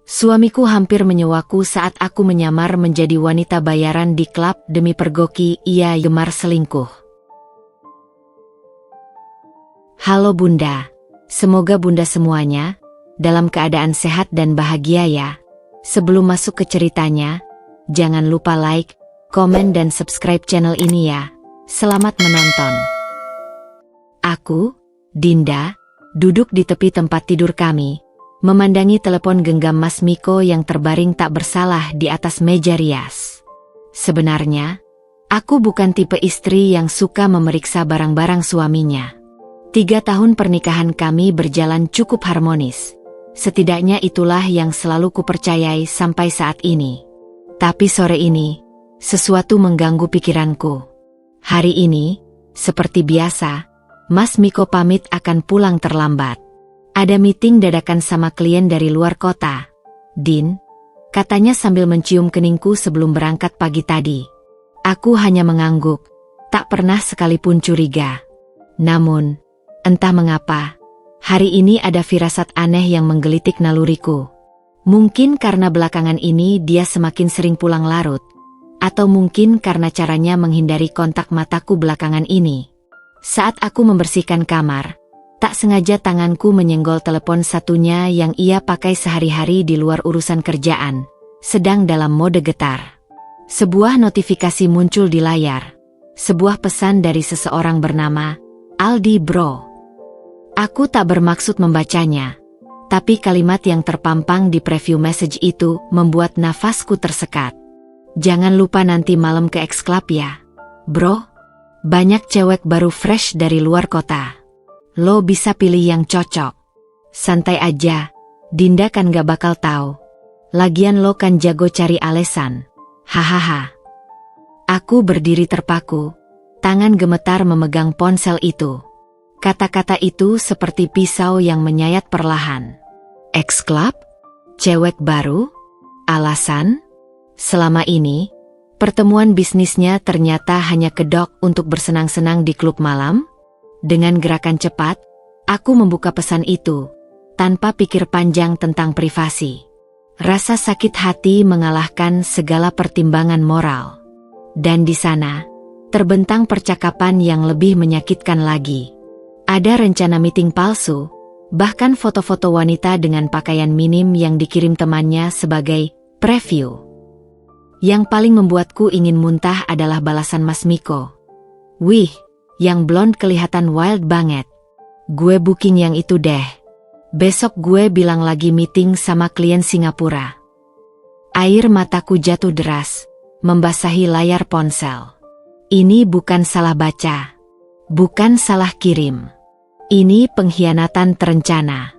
Suamiku hampir menyewaku saat aku menyamar menjadi wanita bayaran di klub demi pergoki ia gemar selingkuh. Halo Bunda, semoga Bunda semuanya dalam keadaan sehat dan bahagia ya. Sebelum masuk ke ceritanya, jangan lupa like, komen dan subscribe channel ini ya. Selamat menonton. Aku, Dinda, duduk di tepi tempat tidur kami, memandangi telepon genggam Mas Miko yang terbaring tak bersalah di atas meja rias. Sebenarnya, aku bukan tipe istri yang suka memeriksa barang-barang suaminya. 3 tahun pernikahan kami berjalan cukup harmonis. Setidaknya itulah yang selalu kupercayai sampai saat ini. Tapi sore ini, sesuatu mengganggu pikiranku. Hari ini, seperti biasa, Mas Miko pamit akan pulang terlambat. Ada meeting dadakan sama klien dari luar kota. Din, katanya sambil mencium keningku sebelum berangkat pagi tadi. Aku hanya mengangguk, tak pernah sekalipun curiga. Namun, entah mengapa, hari ini ada firasat aneh yang menggelitik naluriku. Mungkin karena belakangan ini dia semakin sering pulang larut, atau mungkin karena caranya menghindari kontak mataku belakangan ini. Saat aku membersihkan kamar, tak sengaja tanganku menyenggol telepon satunya yang ia pakai sehari-hari di luar urusan kerjaan, sedang dalam mode getar. Sebuah notifikasi muncul di layar, sebuah pesan dari seseorang bernama Aldi Bro. Aku tak bermaksud membacanya, tapi kalimat yang terpampang di preview message itu membuat nafasku tersekat. Jangan lupa nanti malam ke X Club ya, bro. Banyak cewek baru fresh dari luar kota. Lo bisa pilih yang cocok. Santai aja, Dinda kan gak bakal tahu. Lagian lo kan jago cari alesan. Hahaha. Aku berdiri terpaku, tangan gemetar memegang ponsel itu. Kata-kata itu seperti pisau yang menyayat perlahan. X Club? Cewek baru? Alasan? Selama ini, pertemuan bisnisnya ternyata hanya kedok untuk bersenang-senang di klub malam. Dengan gerakan cepat, aku membuka pesan itu, tanpa pikir panjang tentang privasi. Rasa sakit hati mengalahkan segala pertimbangan moral. Dan di sana, terbentang percakapan yang lebih menyakitkan lagi. Ada rencana meeting palsu, bahkan foto-foto wanita dengan pakaian minim yang dikirim temannya sebagai preview. Yang paling membuatku ingin muntah adalah balasan Mas Miko. Wih, yang blond kelihatan wild banget. Gue booking yang itu deh. Besok gue bilang lagi meeting sama klien Singapura. Air mataku jatuh deras, membasahi layar ponsel. Ini bukan salah baca. Bukan salah kirim. Ini pengkhianatan terencana.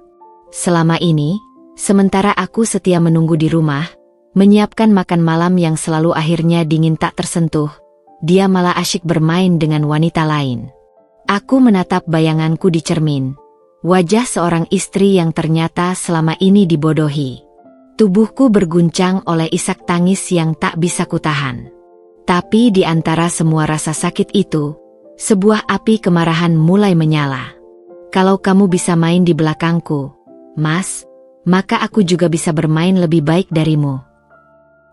Selama ini, sementara aku setia menunggu di rumah, menyiapkan makan malam yang selalu akhirnya dingin tak tersentuh, dia malah asyik bermain dengan wanita lain. Aku menatap bayanganku di cermin, wajah seorang istri yang ternyata selama ini dibodohi. Tubuhku berguncang oleh isak tangis yang tak bisa kutahan. Tapi di antara semua rasa sakit itu, sebuah api kemarahan mulai menyala. Kalau kamu bisa main di belakangku, Mas, maka aku juga bisa bermain lebih baik darimu.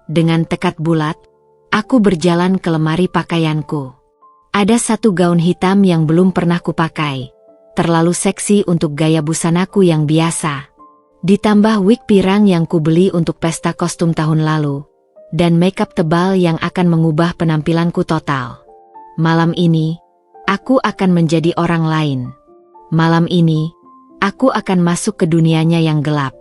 Dengan tekad bulat, aku berjalan ke lemari pakaianku. Ada satu gaun hitam yang belum pernah kupakai, terlalu seksi untuk gaya busanaku yang biasa. Ditambah wig pirang yang kubeli untuk pesta kostum tahun lalu, dan makeup tebal yang akan mengubah penampilanku total. Malam ini, aku akan menjadi orang lain. Malam ini, aku akan masuk ke dunianya yang gelap.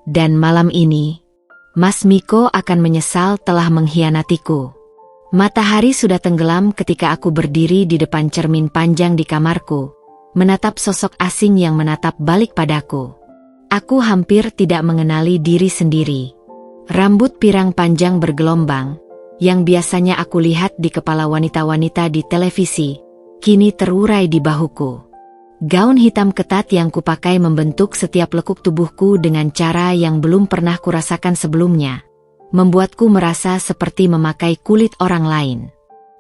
Dan malam ini, Mas Miko akan menyesal telah mengkhianatiku. Matahari sudah tenggelam ketika aku berdiri di depan cermin panjang di kamarku, menatap sosok asing yang menatap balik padaku. Aku hampir tidak mengenali diri sendiri. Rambut pirang panjang bergelombang, yang biasanya aku lihat di kepala wanita-wanita di televisi, kini terurai di bahuku. Gaun hitam ketat yang kupakai membentuk setiap lekuk tubuhku dengan cara yang belum pernah kurasakan sebelumnya, membuatku merasa seperti memakai kulit orang lain.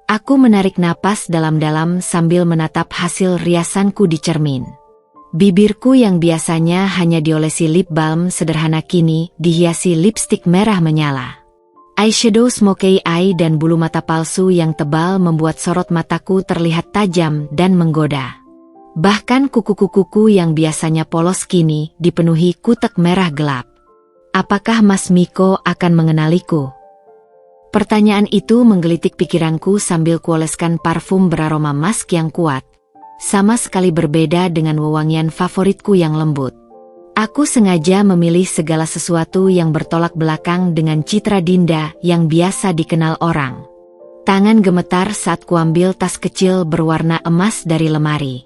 Aku menarik napas dalam-dalam sambil menatap hasil riasanku di cermin. Bibirku yang biasanya hanya diolesi lip balm sederhana kini dihiasi lipstik merah menyala. Eyeshadow smoky eye dan bulu mata palsu yang tebal membuat sorot mataku terlihat tajam dan menggoda. Bahkan kuku-kukuku yang biasanya polos kini dipenuhi kutek merah gelap. Apakah Mas Miko akan mengenaliku? Pertanyaan itu menggelitik pikiranku sambil kuoleskan parfum beraroma musk yang kuat. Sama sekali berbeda dengan wewangian favoritku yang lembut. Aku sengaja memilih segala sesuatu yang bertolak belakang dengan citra Dinda yang biasa dikenal orang. Tangan gemetar saat kuambil tas kecil berwarna emas dari lemari.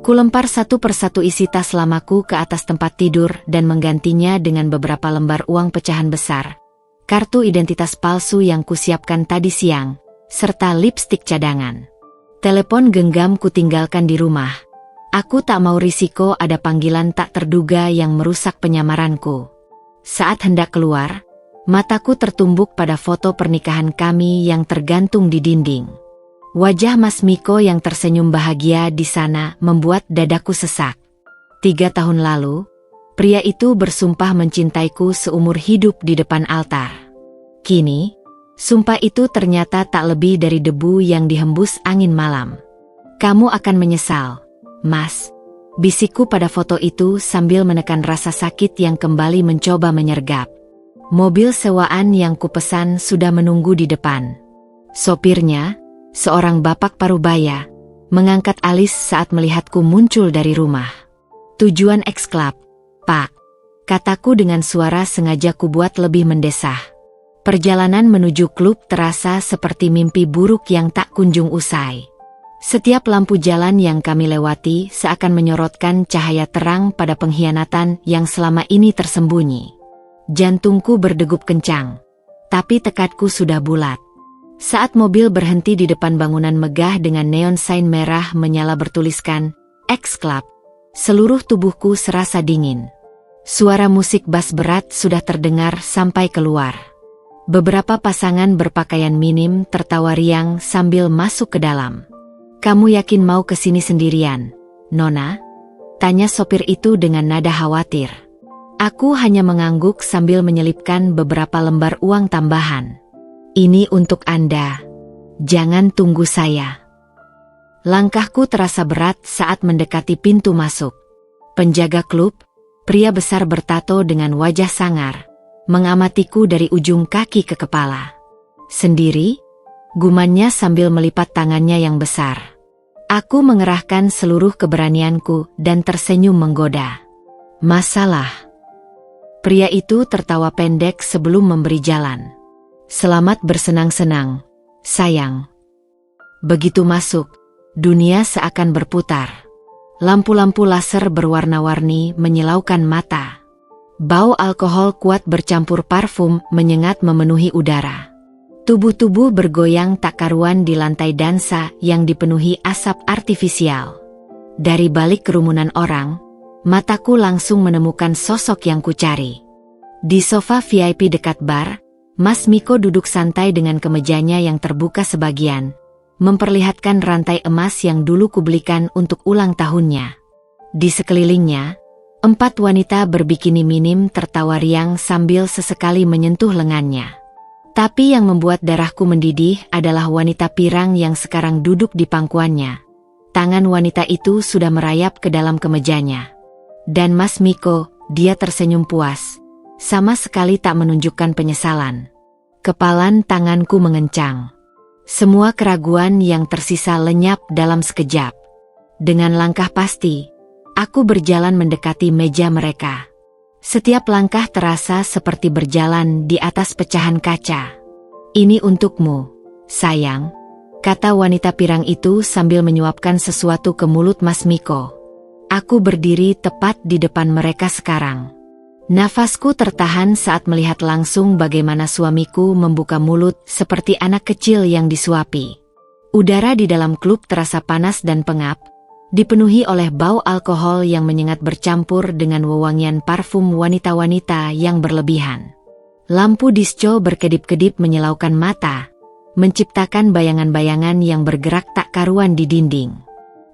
Kulempar satu persatu isi tas lamaku ke atas tempat tidur dan menggantinya dengan beberapa lembar uang pecahan besar, kartu identitas palsu yang kusiapkan tadi siang, serta lipstik cadangan. Telepon genggam kutinggalkan di rumah. Aku tak mau risiko ada panggilan tak terduga yang merusak penyamaranku. Saat hendak keluar, mataku tertumbuk pada foto pernikahan kami yang tergantung di dinding. Wajah Mas Miko yang tersenyum bahagia di sana membuat dadaku sesak. 3 tahun lalu, pria itu bersumpah mencintaiku seumur hidup di depan altar. Kini, sumpah itu ternyata tak lebih dari debu yang dihembus angin malam. Kamu akan menyesal, Mas, bisikku pada foto itu sambil menekan rasa sakit yang kembali mencoba menyergap. Mobil sewaan yang kupesan sudah menunggu di depan. Sopirnya, seorang bapak parubaya, mengangkat alis saat melihatku muncul dari rumah. Tujuan X-Club, Pak, kataku dengan suara sengaja kubuat lebih mendesah. Perjalanan menuju klub terasa seperti mimpi buruk yang tak kunjung usai. Setiap lampu jalan yang kami lewati seakan menyorotkan cahaya terang pada pengkhianatan yang selama ini tersembunyi. Jantungku berdegup kencang, tapi tekadku sudah bulat. Saat mobil berhenti di depan bangunan megah dengan neon sign merah menyala bertuliskan X-Club, seluruh tubuhku serasa dingin. Suara musik bass berat sudah terdengar sampai keluar. Beberapa pasangan berpakaian minim tertawa riang sambil masuk ke dalam. Kamu yakin mau ke sini sendirian, Nona? Tanya sopir itu dengan nada khawatir. Aku hanya mengangguk sambil menyelipkan beberapa lembar uang tambahan. Ini untuk Anda. Jangan tunggu saya. Langkahku terasa berat saat mendekati pintu masuk. Penjaga klub, pria besar bertato dengan wajah sangar, mengamatiku dari ujung kaki ke kepala. Sendiri? Gumannya sambil melipat tangannya yang besar. Aku mengerahkan seluruh keberanianku dan tersenyum menggoda. Masalah? Pria itu tertawa pendek sebelum memberi jalan. Selamat bersenang-senang, sayang. Begitu masuk, dunia seakan berputar. Lampu-lampu laser berwarna-warni menyilaukan mata. Bau alkohol kuat bercampur parfum menyengat memenuhi udara. Tubuh-tubuh bergoyang tak karuan di lantai dansa yang dipenuhi asap artifisial. Dari balik kerumunan orang, mataku langsung menemukan sosok yang kucari. Di sofa VIP dekat bar, Mas Miko duduk santai dengan kemejanya yang terbuka sebagian, memperlihatkan rantai emas yang dulu kubelikan untuk ulang tahunnya. Di sekelilingnya, 4 wanita berbikini minim tertawa riang sambil sesekali menyentuh lengannya. Tapi yang membuat darahku mendidih adalah wanita pirang yang sekarang duduk di pangkuannya. Tangan wanita itu sudah merayap ke dalam kemejanya. Dan Mas Miko, dia tersenyum puas. Sama sekali tak menunjukkan penyesalan. Kepalan tanganku mengencang. Semua keraguan yang tersisa lenyap dalam sekejap. Dengan langkah pasti, aku berjalan mendekati meja mereka. Setiap langkah terasa seperti berjalan di atas pecahan kaca. Ini untukmu, sayang, kata wanita pirang itu sambil menyuapkan sesuatu ke mulut Mas Miko. Aku berdiri tepat di depan mereka sekarang. Nafasku tertahan saat melihat langsung bagaimana suamiku membuka mulut seperti anak kecil yang disuapi. Udara di dalam klub terasa panas dan pengap, dipenuhi oleh bau alkohol yang menyengat bercampur dengan wewangian parfum wanita-wanita yang berlebihan. Lampu disco berkedip-kedip menyilaukan mata, menciptakan bayangan-bayangan yang bergerak tak karuan di dinding.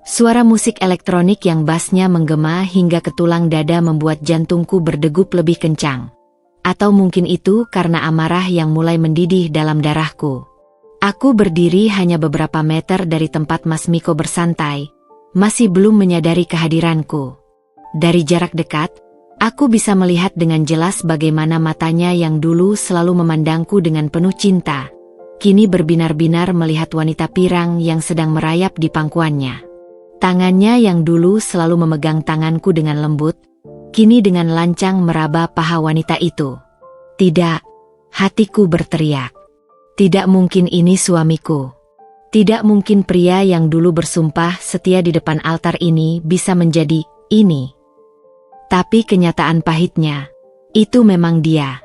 Suara musik elektronik yang bassnya menggema hingga ke tulang dada membuat jantungku berdegup lebih kencang. Atau mungkin itu karena amarah yang mulai mendidih dalam darahku. Aku berdiri hanya beberapa meter dari tempat Mas Miko bersantai, masih belum menyadari kehadiranku. Dari jarak dekat, aku bisa melihat dengan jelas bagaimana matanya yang dulu selalu memandangku dengan penuh cinta, kini berbinar-binar melihat wanita pirang yang sedang merayap di pangkuannya. Tangannya yang dulu selalu memegang tanganku dengan lembut, kini dengan lancang meraba paha wanita itu. Tidak, hatiku berteriak. Tidak mungkin ini suamiku. Tidak mungkin pria yang dulu bersumpah setia di depan altar ini bisa menjadi ini. Tapi kenyataan pahitnya, itu memang dia.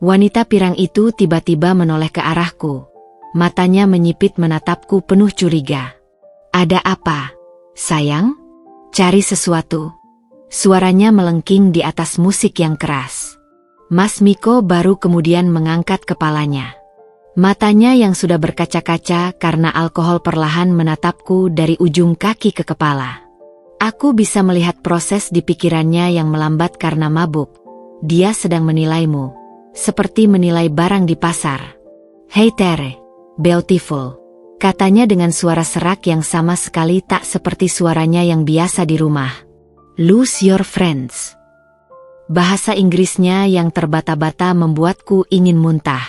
Wanita pirang itu tiba-tiba menoleh ke arahku. Matanya menyipit menatapku penuh curiga. Ada apa? Sayang? Cari sesuatu. Suaranya melengking di atas musik yang keras. Mas Miko baru kemudian mengangkat kepalanya. Matanya yang sudah berkaca-kaca karena alkohol perlahan menatapku dari ujung kaki ke kepala. Aku bisa melihat proses di pikirannya yang melambat karena mabuk. Dia sedang menilaimu, seperti menilai barang di pasar. Hey Tere, beautiful. Katanya dengan suara serak yang sama sekali tak seperti suaranya yang biasa di rumah. Lose your friends. Bahasa Inggrisnya yang terbata-bata membuatku ingin muntah.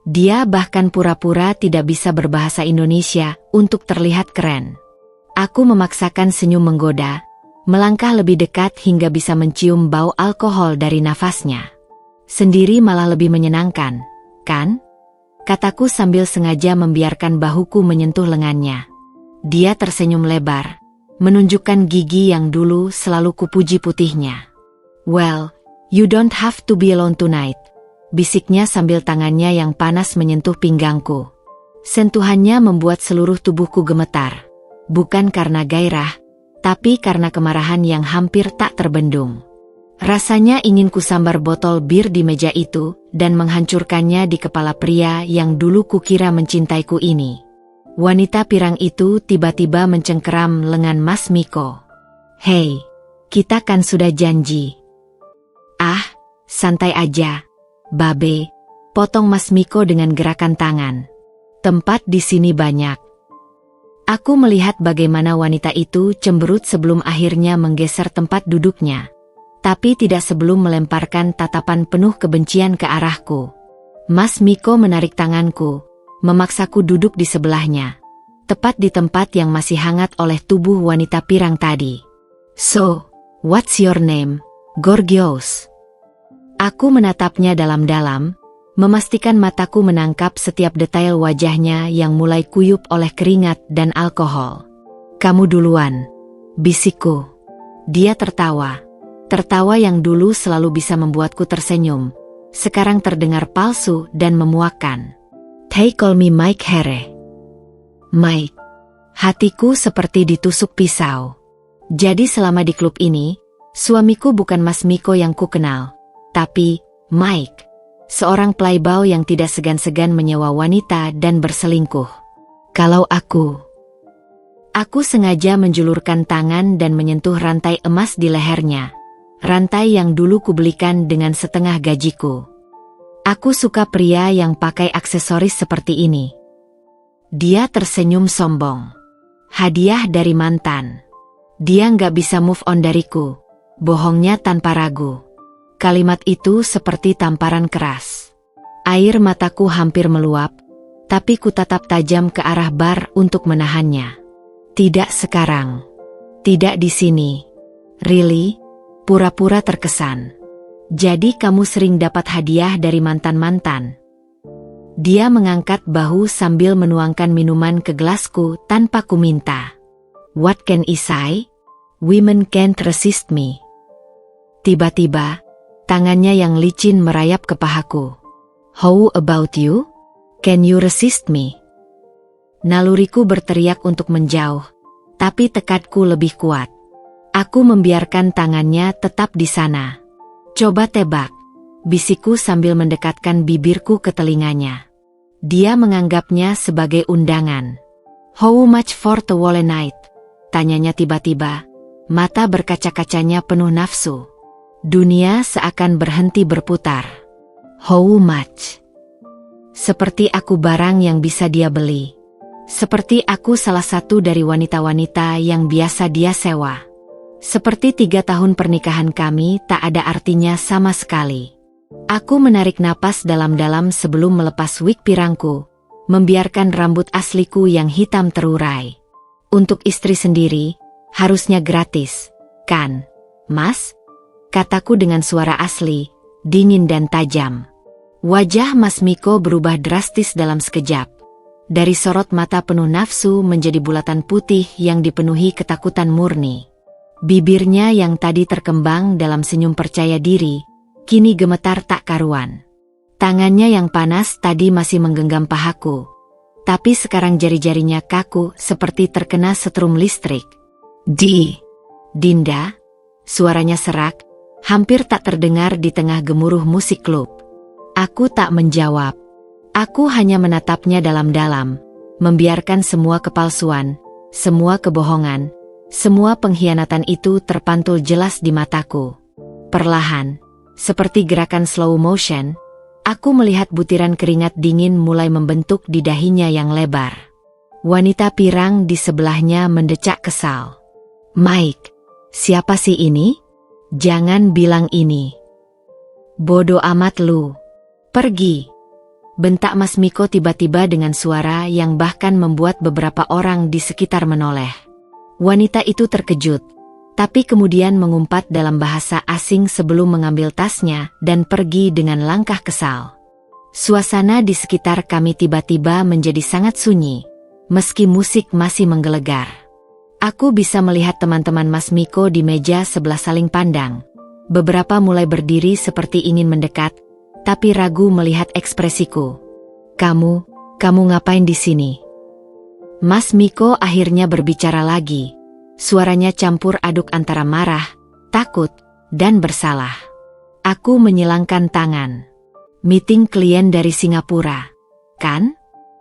Dia bahkan pura-pura tidak bisa berbahasa Indonesia untuk terlihat keren. Aku memaksakan senyum menggoda, melangkah lebih dekat hingga bisa mencium bau alkohol dari nafasnya. Sendiri malah lebih menyenangkan, kan? Kataku sambil sengaja membiarkan bahuku menyentuh lengannya. Dia tersenyum lebar, menunjukkan gigi yang dulu selalu kupuji putihnya. Well, you don't have to be alone tonight, bisiknya sambil tangannya yang panas menyentuh pinggangku. Sentuhannya membuat seluruh tubuhku gemetar, bukan karena gairah, tapi karena kemarahan yang hampir tak terbendung. Rasanya ingin kusambar botol bir di meja itu dan menghancurkannya di kepala pria yang dulu kukira mencintaiku ini. Wanita pirang itu tiba-tiba mencengkeram lengan Mas Miko. Hei, kita kan sudah janji. Ah, santai aja, Babe, potong Mas Miko dengan gerakan tangan. Tempat di sini banyak. Aku melihat bagaimana wanita itu cemberut sebelum akhirnya menggeser tempat duduknya. Tapi tidak sebelum melemparkan tatapan penuh kebencian ke arahku. Mas Miko menarik tanganku, memaksaku duduk di sebelahnya, tepat di tempat yang masih hangat oleh tubuh wanita pirang tadi. So, what's your name, Gorgios? Aku menatapnya dalam-dalam, memastikan mataku menangkap setiap detail wajahnya yang mulai kuyup oleh keringat dan alkohol. Kamu duluan, bisikku. Dia tertawa. Tertawa yang dulu selalu bisa membuatku tersenyum, sekarang terdengar palsu dan memuakkan. They call me Mike Here. Mike. Hatiku seperti ditusuk pisau. Jadi selama di klub ini, suamiku bukan Mas Miko yang ku kenal, tapi Mike. Seorang playboy yang tidak segan-segan menyewa wanita dan berselingkuh. Kalau aku sengaja menjulurkan tangan dan menyentuh rantai emas di lehernya. Rantai yang dulu kubelikan dengan setengah gajiku. Aku suka pria yang pakai aksesoris seperti ini. Dia tersenyum sombong. Hadiah dari mantan. Dia nggak bisa move on dariku. Bohongnya tanpa ragu. Kalimat itu seperti tamparan keras. Air mataku hampir meluap, tapi ku tatap tajam ke arah bar untuk menahannya. Tidak sekarang. Tidak di sini. Really? Pura-pura terkesan. Jadi kamu sering dapat hadiah dari mantan-mantan? Dia mengangkat bahu sambil menuangkan minuman ke gelasku tanpa ku minta. What can I say? Women can't resist me. Tiba-tiba, tangannya yang licin merayap ke pahaku. How about you? Can you resist me? Naluriku berteriak untuk menjauh, tapi tekadku lebih kuat. Aku membiarkan tangannya tetap di sana. Coba tebak, bisikku sambil mendekatkan bibirku ke telinganya. Dia menganggapnya sebagai undangan. How much for the whole night? Tanyanya tiba-tiba. Mata berkaca-kacanya penuh nafsu. Dunia seakan berhenti berputar. How much? Seperti aku barang yang bisa dia beli. Seperti aku salah satu dari wanita-wanita yang biasa dia sewa. Seperti 3 tahun pernikahan kami tak ada artinya sama sekali. Aku menarik napas dalam-dalam sebelum melepas wig pirangku, membiarkan rambut asliku yang hitam terurai. Untuk istri sendiri, harusnya gratis, kan, Mas? Kataku dengan suara asli, dingin dan tajam. Wajah Mas Miko berubah drastis dalam sekejap. Dari sorot mata penuh nafsu menjadi bulatan putih yang dipenuhi ketakutan murni. Bibirnya yang tadi terkembang dalam senyum percaya diri, kini gemetar tak karuan. Tangannya yang panas tadi masih menggenggam pahaku. Tapi sekarang jari-jarinya kaku seperti terkena setrum listrik. Dinda, suaranya serak, hampir tak terdengar di tengah gemuruh musik klub. Aku tak menjawab. Aku hanya menatapnya dalam-dalam, membiarkan semua kepalsuan, semua kebohongan, semua pengkhianatan itu terpantul jelas di mataku. Perlahan, seperti gerakan slow motion, aku melihat butiran keringat dingin mulai membentuk di dahinya yang lebar. Wanita pirang di sebelahnya mendecak kesal. Mike, siapa sih ini? Jangan bilang ini. Bodoh amat lu. Pergi. Bentak Mas Miko tiba-tiba dengan suara yang bahkan membuat beberapa orang di sekitar menoleh. Wanita itu terkejut, tapi kemudian mengumpat dalam bahasa asing sebelum mengambil tasnya dan pergi dengan langkah kesal. Suasana di sekitar kami tiba-tiba menjadi sangat sunyi, meski musik masih menggelegar. Aku bisa melihat teman-teman Mas Miko di meja sebelah saling pandang. Beberapa mulai berdiri seperti ingin mendekat, tapi ragu melihat ekspresiku. Kamu ngapain di sini? Mas Miko akhirnya berbicara lagi. Suaranya campur aduk antara marah, takut, dan bersalah. Aku menyilangkan tangan. Meeting klien dari Singapura, kan?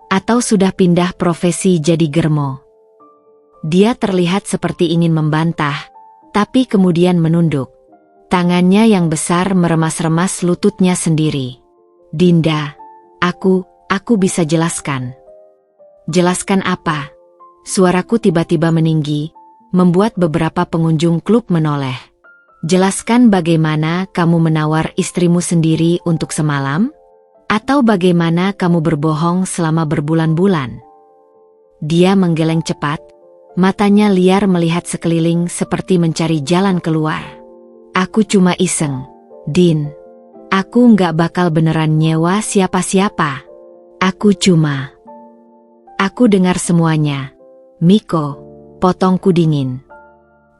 Atau sudah pindah profesi jadi germo? Dia terlihat seperti ingin membantah, tapi kemudian menunduk. Tangannya yang besar meremas-remas lututnya sendiri. Dinda, aku bisa jelaskan. Jelaskan apa? Suaraku tiba-tiba meninggi, membuat beberapa pengunjung klub menoleh. Jelaskan bagaimana kamu menawar istrimu sendiri untuk semalam? Atau bagaimana kamu berbohong selama berbulan-bulan? Dia menggeleng cepat, matanya liar melihat sekeliling seperti mencari jalan keluar. Aku cuma iseng, Din. Aku nggak bakal beneran nyewa siapa-siapa. Aku dengar semuanya. Miko, potongku dingin.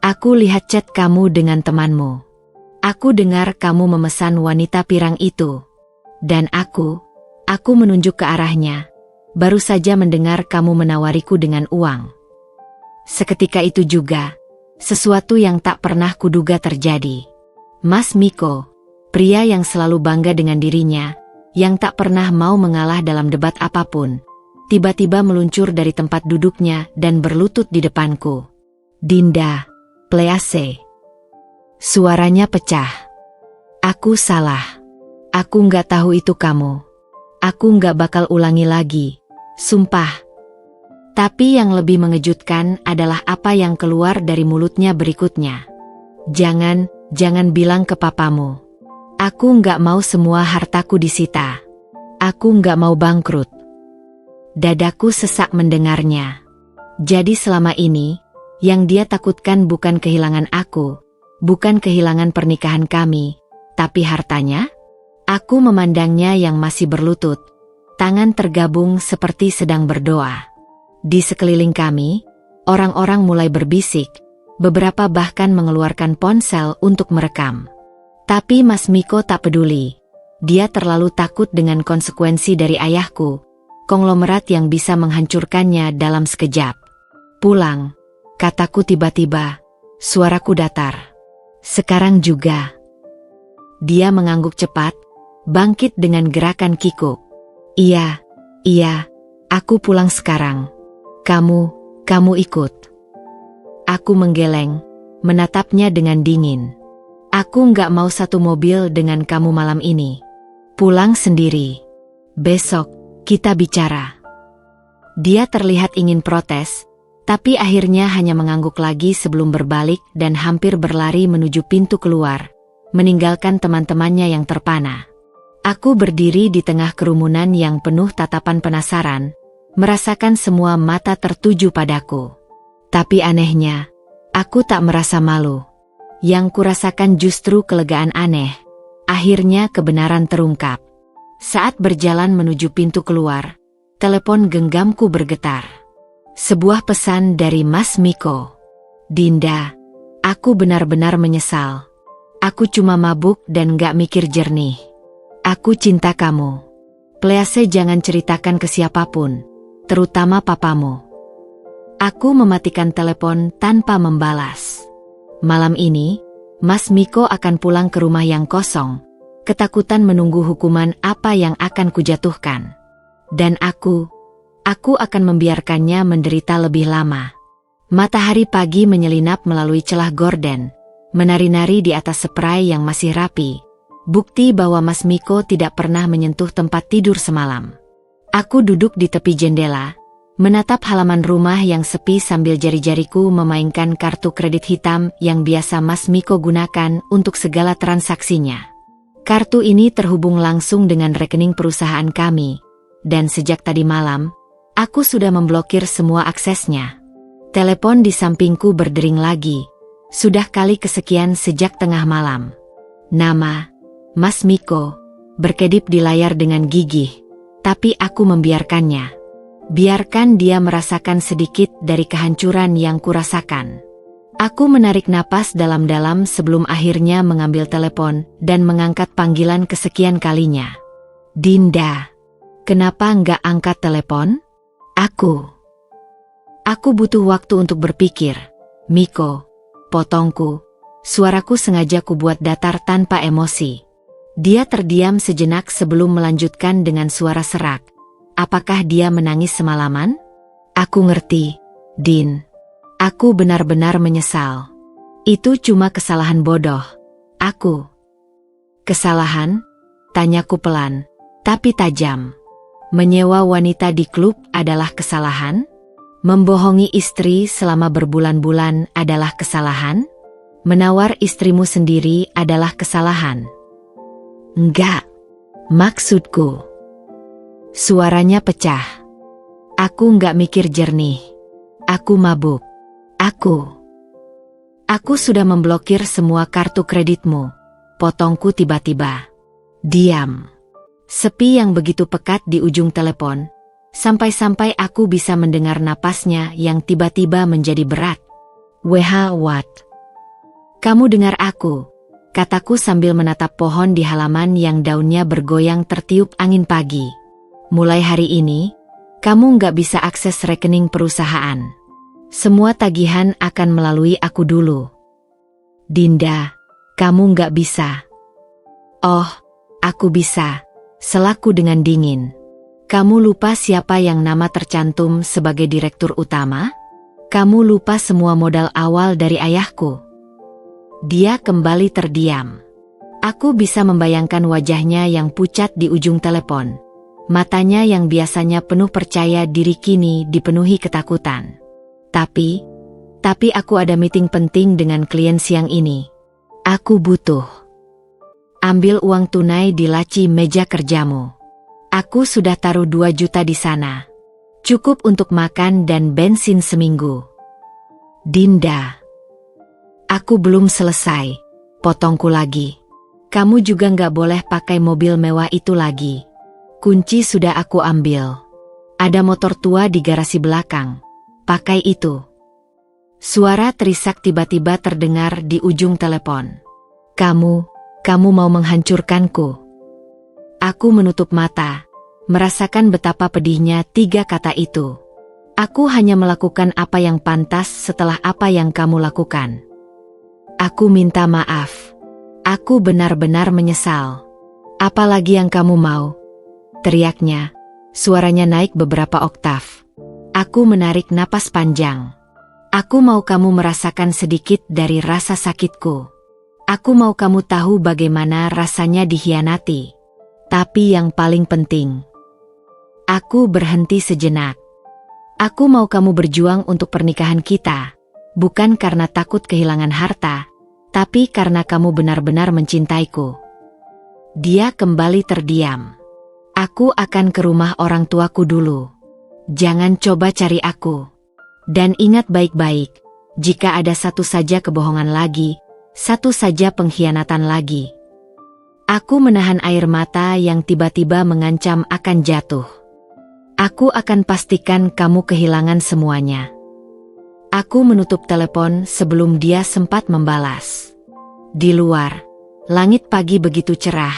Aku lihat chat kamu dengan temanmu. Aku dengar kamu memesan wanita pirang itu. Dan aku menunjuk ke arahnya. Baru saja mendengar kamu menawariku dengan uang. Seketika itu juga, sesuatu yang tak pernah kuduga terjadi. Mas Miko, pria yang selalu bangga dengan dirinya, yang tak pernah mau mengalah dalam debat apapun, tiba-tiba meluncur dari tempat duduknya dan berlutut di depanku. Dinda, please. Suaranya pecah. Aku salah. Aku nggak tahu itu kamu. Aku nggak bakal ulangi lagi. Sumpah. Tapi yang lebih mengejutkan adalah apa yang keluar dari mulutnya berikutnya. Jangan bilang ke papamu. Aku nggak mau semua hartaku disita. Aku nggak mau bangkrut. Dadaku sesak mendengarnya. Jadi selama ini, yang dia takutkan bukan kehilangan aku, bukan kehilangan pernikahan kami, tapi hartanya? Aku memandangnya yang masih berlutut, tangan tergabung seperti sedang berdoa. Di sekeliling kami, orang-orang mulai berbisik, beberapa bahkan mengeluarkan ponsel untuk merekam. Tapi Mas Miko tak peduli. Dia terlalu takut dengan konsekuensi dari ayahku, konglomerat yang bisa menghancurkannya dalam sekejap. Pulang, kataku tiba-tiba, suaraku datar. Sekarang juga. Dia mengangguk cepat, bangkit dengan gerakan kikuk. Iya, aku pulang sekarang. Kamu ikut. Aku menggeleng, menatapnya dengan dingin. Aku nggak mau satu mobil dengan kamu malam ini. Pulang sendiri. Besok, kita bicara. Dia terlihat ingin protes, tapi akhirnya hanya mengangguk lagi sebelum berbalik dan hampir berlari menuju pintu keluar, meninggalkan teman-temannya yang terpana. Aku berdiri di tengah kerumunan yang penuh tatapan penasaran, merasakan semua mata tertuju padaku. Tapi anehnya, aku tak merasa malu. Yang kurasakan justru kelegaan aneh. Akhirnya kebenaran terungkap. Saat berjalan menuju pintu keluar, telepon genggamku bergetar. Sebuah pesan dari Mas Miko. Dinda, aku benar-benar menyesal. Aku cuma mabuk dan gak mikir jernih. Aku cinta kamu. Please jangan ceritakan ke siapapun, terutama papamu. Aku mematikan telepon tanpa membalas. Malam ini, Mas Miko akan pulang ke rumah yang kosong, ketakutan menunggu hukuman apa yang akan kujatuhkan. Dan aku akan membiarkannya menderita lebih lama. Matahari pagi menyelinap melalui celah gorden, menari-nari di atas spray yang masih rapi. Bukti bahwa Mas Miko tidak pernah menyentuh tempat tidur semalam. Aku duduk di tepi jendela, menatap halaman rumah yang sepi sambil jari-jariku memainkan kartu kredit hitam yang biasa Mas Miko gunakan untuk segala transaksinya. Kartu ini terhubung langsung dengan rekening perusahaan kami, dan sejak tadi malam, aku sudah memblokir semua aksesnya. Telepon di sampingku berdering lagi, sudah kali kesekian sejak tengah malam. Nama Mas Miko berkedip di layar dengan gigih, tapi aku membiarkannya. Biarkan dia merasakan sedikit dari kehancuran yang kurasakan. Aku menarik napas dalam-dalam sebelum akhirnya mengambil telepon dan mengangkat panggilan kesekian kalinya. Dinda, kenapa nggak angkat telepon? Aku butuh waktu untuk berpikir. Miko, potongku. Suaraku sengaja kubuat datar tanpa emosi. Dia terdiam sejenak sebelum melanjutkan dengan suara serak. Apakah dia menangis semalaman? Aku ngerti, Din. Aku benar-benar menyesal. Itu cuma kesalahan bodoh. Kesalahan? Tanyaku pelan, tapi tajam. Menyewa wanita di klub adalah kesalahan? Membohongi istri selama berbulan-bulan adalah kesalahan? Menawar istrimu sendiri adalah kesalahan? Enggak, maksudku. Suaranya pecah. Aku nggak mikir jernih. Aku mabuk. Aku sudah memblokir semua kartu kreditmu. Potongku tiba-tiba. Diam. Sepi yang begitu pekat di ujung telepon. Sampai-sampai aku bisa mendengar napasnya yang tiba-tiba menjadi berat. What? Kamu dengar aku? Kataku sambil menatap pohon di halaman yang daunnya bergoyang tertiup angin pagi. Mulai hari ini, kamu nggak bisa akses rekening perusahaan. Semua tagihan akan melalui aku dulu. Dinda, kamu nggak bisa. Oh, aku bisa. Selaku dengan dingin. Kamu lupa siapa yang nama tercantum sebagai direktur utama? Kamu lupa semua modal awal dari ayahku. Dia kembali terdiam. Aku bisa membayangkan wajahnya yang pucat di ujung telepon. Matanya yang biasanya penuh percaya diri kini dipenuhi ketakutan. Tapi aku ada meeting penting dengan klien siang ini. Aku butuh. Ambil uang tunai di laci meja kerjamu. Aku sudah taruh 2 juta di sana. Cukup untuk makan dan bensin seminggu. Dinda. Aku belum selesai. Potongku lagi. Kamu juga nggak boleh pakai mobil mewah itu lagi. Kunci sudah aku ambil. Ada motor tua di garasi belakang. Pakai itu. Suara terisak tiba-tiba terdengar di ujung telepon. Kamu mau menghancurkanku. Aku menutup mata, merasakan betapa pedihnya 3 kata itu. Aku hanya melakukan apa yang pantas setelah apa yang kamu lakukan. Aku minta maaf. Aku benar-benar menyesal. Apalagi yang kamu mau? Teriaknya, suaranya naik beberapa oktav. Aku menarik napas panjang. Aku mau kamu merasakan sedikit dari rasa sakitku. Aku mau kamu tahu bagaimana rasanya dikhianati. Tapi yang paling penting, aku berhenti sejenak. Aku mau kamu berjuang untuk pernikahan kita, bukan karena takut kehilangan harta, tapi karena kamu benar-benar mencintaiku. Dia kembali terdiam. Aku akan ke rumah orang tuaku dulu. Jangan coba cari aku. Dan ingat baik-baik, jika ada satu saja kebohongan lagi, satu saja pengkhianatan lagi. Aku menahan air mata yang tiba-tiba mengancam akan jatuh. Aku akan pastikan kamu kehilangan semuanya. Aku menutup telepon sebelum dia sempat membalas. Di luar, langit pagi begitu cerah,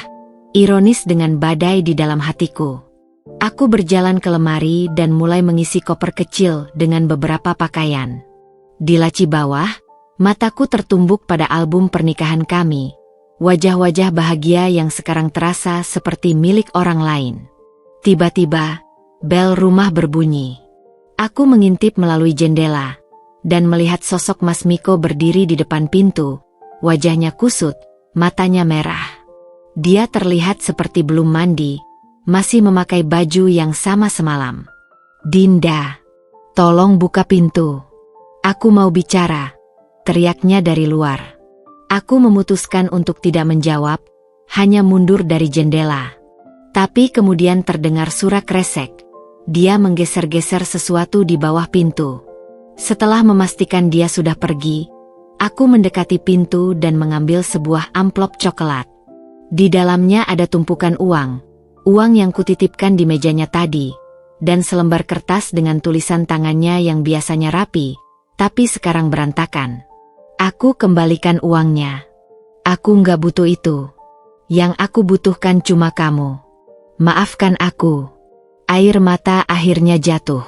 ironis dengan badai di dalam hatiku. Aku berjalan ke lemari dan mulai mengisi koper kecil dengan beberapa pakaian. Di laci bawah, mataku tertumbuk pada album pernikahan kami. Wajah-wajah bahagia yang sekarang terasa seperti milik orang lain. Tiba-tiba, bel rumah berbunyi. Aku mengintip melalui jendela dan melihat sosok Mas Miko berdiri di depan pintu. Wajahnya kusut, matanya merah. Dia terlihat seperti belum mandi, masih memakai baju yang sama semalam. "Dinda, tolong buka pintu. Aku mau bicara," teriaknya dari luar. Aku memutuskan untuk tidak menjawab, hanya mundur dari jendela. Tapi kemudian terdengar suara kresek. Dia menggeser-geser sesuatu di bawah pintu. Setelah memastikan dia sudah pergi, aku mendekati pintu dan mengambil sebuah amplop coklat. Di dalamnya ada tumpukan uang yang kutitipkan di mejanya tadi, dan selembar kertas dengan tulisan tangannya yang biasanya rapi, tapi sekarang berantakan. Aku kembalikan uangnya. Aku nggak butuh itu. Yang aku butuhkan cuma kamu. Maafkan aku. Air mata akhirnya jatuh.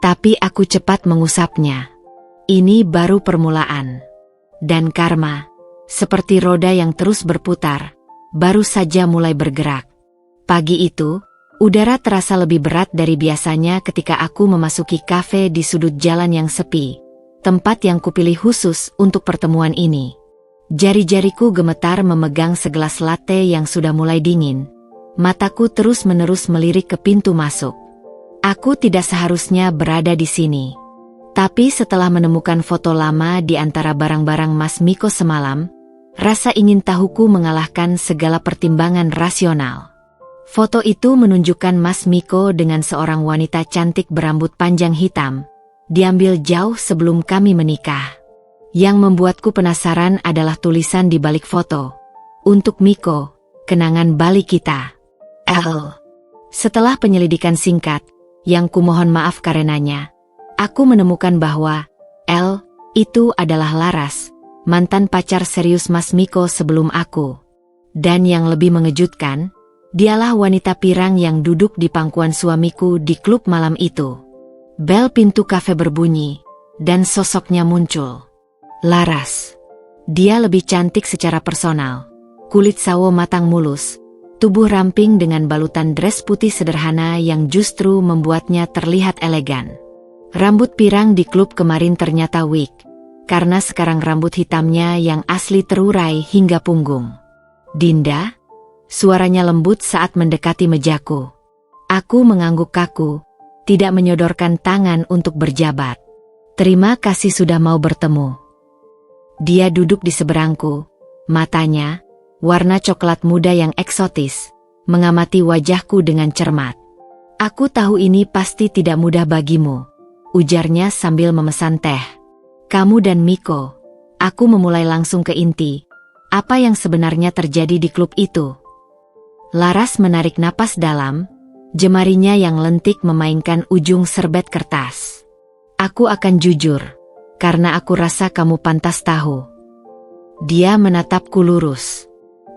Tapi aku cepat mengusapnya. Ini baru permulaan. Dan karma, seperti roda yang terus berputar, baru saja mulai bergerak. Pagi itu, udara terasa lebih berat dari biasanya ketika aku memasuki kafe di sudut jalan yang sepi. Tempat yang kupilih khusus untuk pertemuan ini. Jari-jariku gemetar memegang segelas latte yang sudah mulai dingin. Mataku terus-menerus melirik ke pintu masuk. Aku tidak seharusnya berada di sini. Tapi setelah menemukan foto lama di antara barang-barang Mas Miko semalam, rasa ingin tahuku mengalahkan segala pertimbangan rasional. Foto itu menunjukkan Mas Miko dengan seorang wanita cantik berambut panjang hitam. Diambil jauh sebelum kami menikah. Yang membuatku penasaran adalah tulisan di balik foto. Untuk Miko, kenangan balik kita. L. Setelah penyelidikan singkat, yang kumohon maaf karenanya, aku menemukan bahwa L itu adalah Laras, mantan pacar serius Mas Miko sebelum aku. Dan yang lebih mengejutkan, dialah wanita pirang yang duduk di pangkuan suamiku di klub malam itu. Bel pintu kafe berbunyi, dan sosoknya muncul. Laras. Dia lebih cantik secara personal. Kulit sawo matang mulus, tubuh ramping dengan balutan dress putih sederhana yang justru membuatnya terlihat elegan. Rambut pirang di klub kemarin ternyata wig, karena sekarang rambut hitamnya yang asli terurai hingga punggung. "Dinda?" Suaranya lembut saat mendekati mejaku. Aku mengangguk kaku. Tidak menyodorkan tangan untuk berjabat. "Terima kasih sudah mau bertemu." Dia duduk di seberangku, matanya, warna coklat muda yang eksotis, mengamati wajahku dengan cermat. "Aku tahu ini pasti tidak mudah bagimu," ujarnya sambil memesan teh. "Kamu dan Miko." Aku memulai langsung ke inti. Apa yang sebenarnya terjadi di klub itu? Laras menarik napas dalam. Jemarinya yang lentik memainkan ujung serbet kertas. "Aku akan jujur, karena aku rasa kamu pantas tahu." Dia menatapku lurus.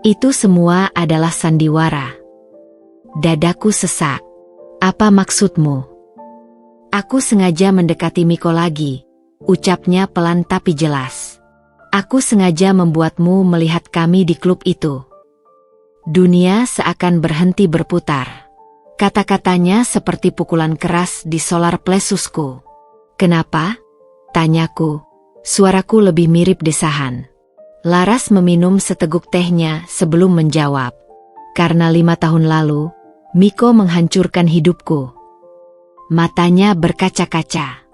"Itu semua adalah sandiwara." Dadaku sesak. "Apa maksudmu?" "Aku sengaja mendekati Miko lagi," ucapnya pelan tapi jelas. "Aku sengaja membuatmu melihat kami di klub itu." Dunia seakan berhenti berputar. Kata-katanya seperti pukulan keras di solar plexusku. "Kenapa?" Tanyaku. Suaraku lebih mirip desahan. Laras meminum seteguk tehnya sebelum menjawab. Karena 5 tahun lalu, Miko menghancurkan hidupku. Matanya berkaca-kaca.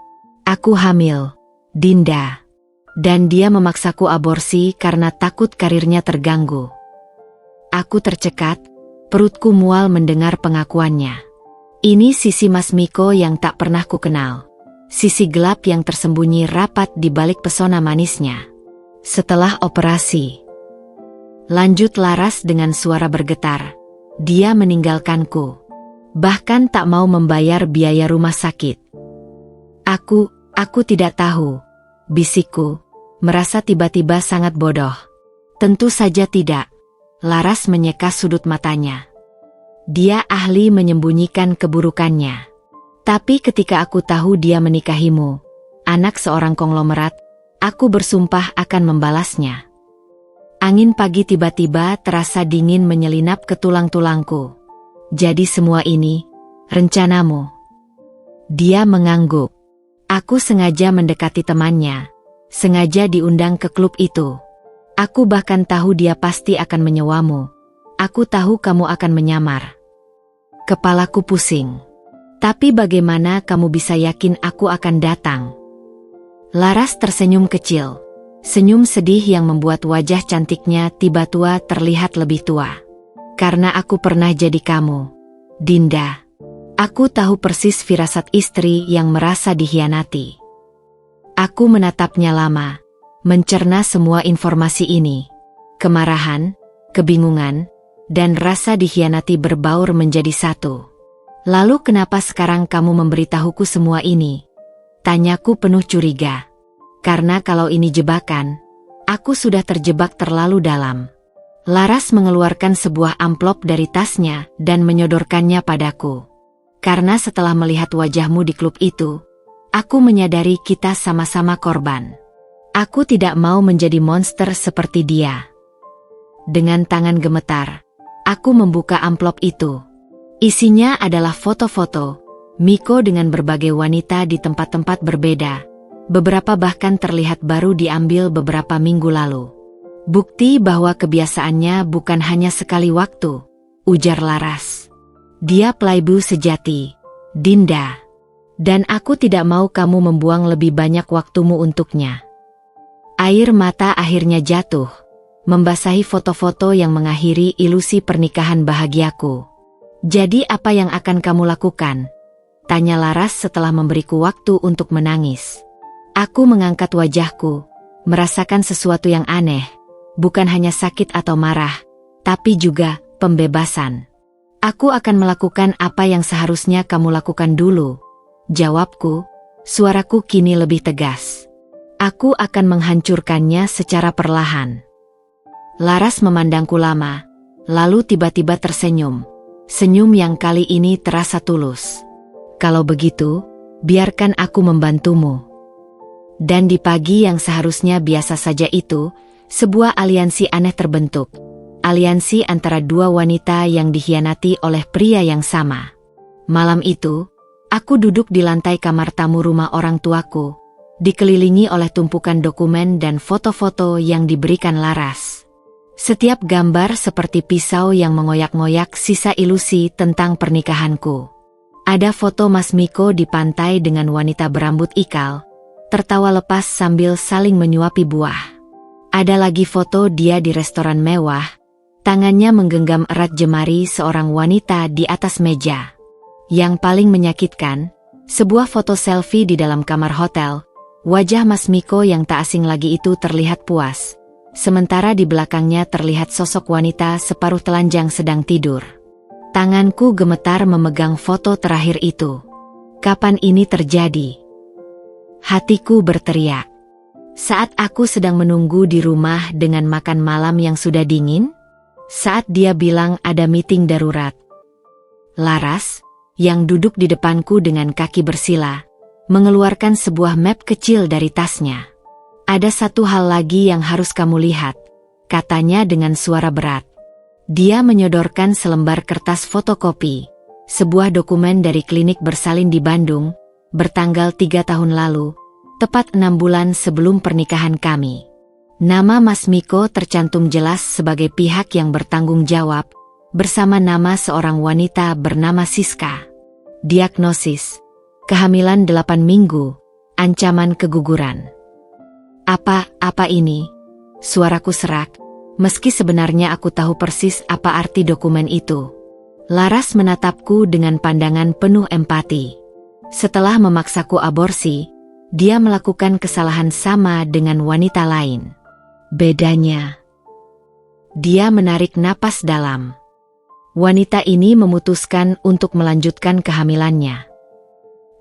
Aku hamil, Dinda. Dan dia memaksaku aborsi karena takut karirnya terganggu. Aku tercekat, perutku mual mendengar pengakuannya. Ini sisi Mas Miko yang tak pernah ku kenal. Sisi gelap yang tersembunyi rapat di balik pesona manisnya. Setelah operasi, lanjut Laras dengan suara bergetar, dia meninggalkanku. Bahkan tak mau membayar biaya rumah sakit. Aku tidak tahu, bisikku, merasa tiba-tiba sangat bodoh. Tentu saja tidak. Laras menyeka sudut matanya. Dia ahli menyembunyikan keburukannya. Tapi ketika aku tahu dia menikahimu, anak seorang konglomerat, aku bersumpah akan membalasnya. Angin pagi tiba-tiba terasa dingin menyelinap ke tulang-tulangku. Jadi semua ini, rencanamu? Dia mengangguk. Aku sengaja mendekati temannya, sengaja diundang ke klub itu. Aku bahkan tahu dia pasti akan menyewamu. Aku tahu kamu akan menyamar. Kepalaku pusing. Tapi bagaimana kamu bisa yakin aku akan datang? Laras tersenyum kecil. Senyum sedih yang membuat wajah cantiknya tiba-tiba terlihat lebih tua. Karena aku pernah jadi kamu, Dinda. Aku tahu persis firasat istri yang merasa dikhianati. Aku menatapnya lama, mencerna semua informasi ini. Kemarahan, kebingungan, dan rasa dikhianati berbaur menjadi satu. Lalu kenapa sekarang kamu memberitahuku semua ini? Tanyaku penuh curiga. Karena kalau ini jebakan, aku sudah terjebak terlalu dalam. Laras mengeluarkan sebuah amplop dari tasnya dan menyodorkannya padaku. Karena setelah melihat wajahmu di klub itu, aku menyadari kita sama-sama korban. Aku tidak mau menjadi monster seperti dia. Dengan tangan gemetar, aku membuka amplop itu. Isinya adalah foto-foto Miko dengan berbagai wanita di tempat-tempat berbeda. Beberapa bahkan terlihat baru diambil beberapa minggu lalu. Bukti bahwa kebiasaannya bukan hanya sekali waktu, ujar Laras. Dia playboy sejati, Dinda. Dan aku tidak mau kamu membuang lebih banyak waktumu untuknya. Air mata akhirnya jatuh, membasahi foto-foto yang mengakhiri ilusi pernikahan bahagiaku. Jadi apa yang akan kamu lakukan? Tanya Laras setelah memberiku waktu untuk menangis. Aku mengangkat wajahku, merasakan sesuatu yang aneh. Bukan hanya sakit atau marah, tapi juga pembebasan. Aku akan melakukan apa yang seharusnya kamu lakukan dulu. Jawabku, suaraku kini lebih tegas. Aku akan menghancurkannya secara perlahan. Laras memandangku lama, lalu tiba-tiba tersenyum. Senyum yang kali ini terasa tulus. Kalau begitu, biarkan aku membantumu. Dan di pagi yang seharusnya biasa saja itu, sebuah aliansi aneh terbentuk. Aliansi antara dua wanita yang dikhianati oleh pria yang sama. Malam itu, aku duduk di lantai kamar tamu rumah orang tuaku, dikelilingi oleh tumpukan dokumen dan foto-foto yang diberikan Laras. Setiap gambar seperti pisau yang mengoyak-ngoyak sisa ilusi tentang pernikahanku. Ada foto Mas Miko di pantai dengan wanita berambut ikal, tertawa lepas sambil saling menyuapi buah. Ada lagi foto dia di restoran mewah, tangannya menggenggam erat jemari seorang wanita di atas meja. Yang paling menyakitkan, sebuah foto selfie di dalam kamar hotel. Wajah Mas Miko yang tak asing lagi itu terlihat puas. Sementara di belakangnya terlihat sosok wanita separuh telanjang sedang tidur. Tanganku gemetar memegang foto terakhir itu. Kapan ini terjadi? Hatiku berteriak. Saat aku sedang menunggu di rumah dengan makan malam yang sudah dingin, saat dia bilang ada meeting darurat. Laras, yang duduk di depanku dengan kaki bersila, mengeluarkan sebuah map kecil dari tasnya. Ada satu hal lagi yang harus kamu lihat, katanya dengan suara berat. Dia menyodorkan selembar kertas fotokopi, sebuah dokumen dari klinik bersalin di Bandung, bertanggal 3 tahun lalu, tepat 6 bulan sebelum pernikahan kami. Nama Mas Miko tercantum jelas sebagai pihak yang bertanggung jawab, bersama nama seorang wanita bernama Siska. Diagnosis: kehamilan 8 minggu, ancaman keguguran. Apa ini? Suaraku serak, meski sebenarnya aku tahu persis apa arti dokumen itu. Laras menatapku dengan pandangan penuh empati. Setelah memaksaku aborsi, dia melakukan kesalahan sama dengan wanita lain. Bedanya, dia menarik napas dalam. Wanita ini memutuskan untuk melanjutkan kehamilannya.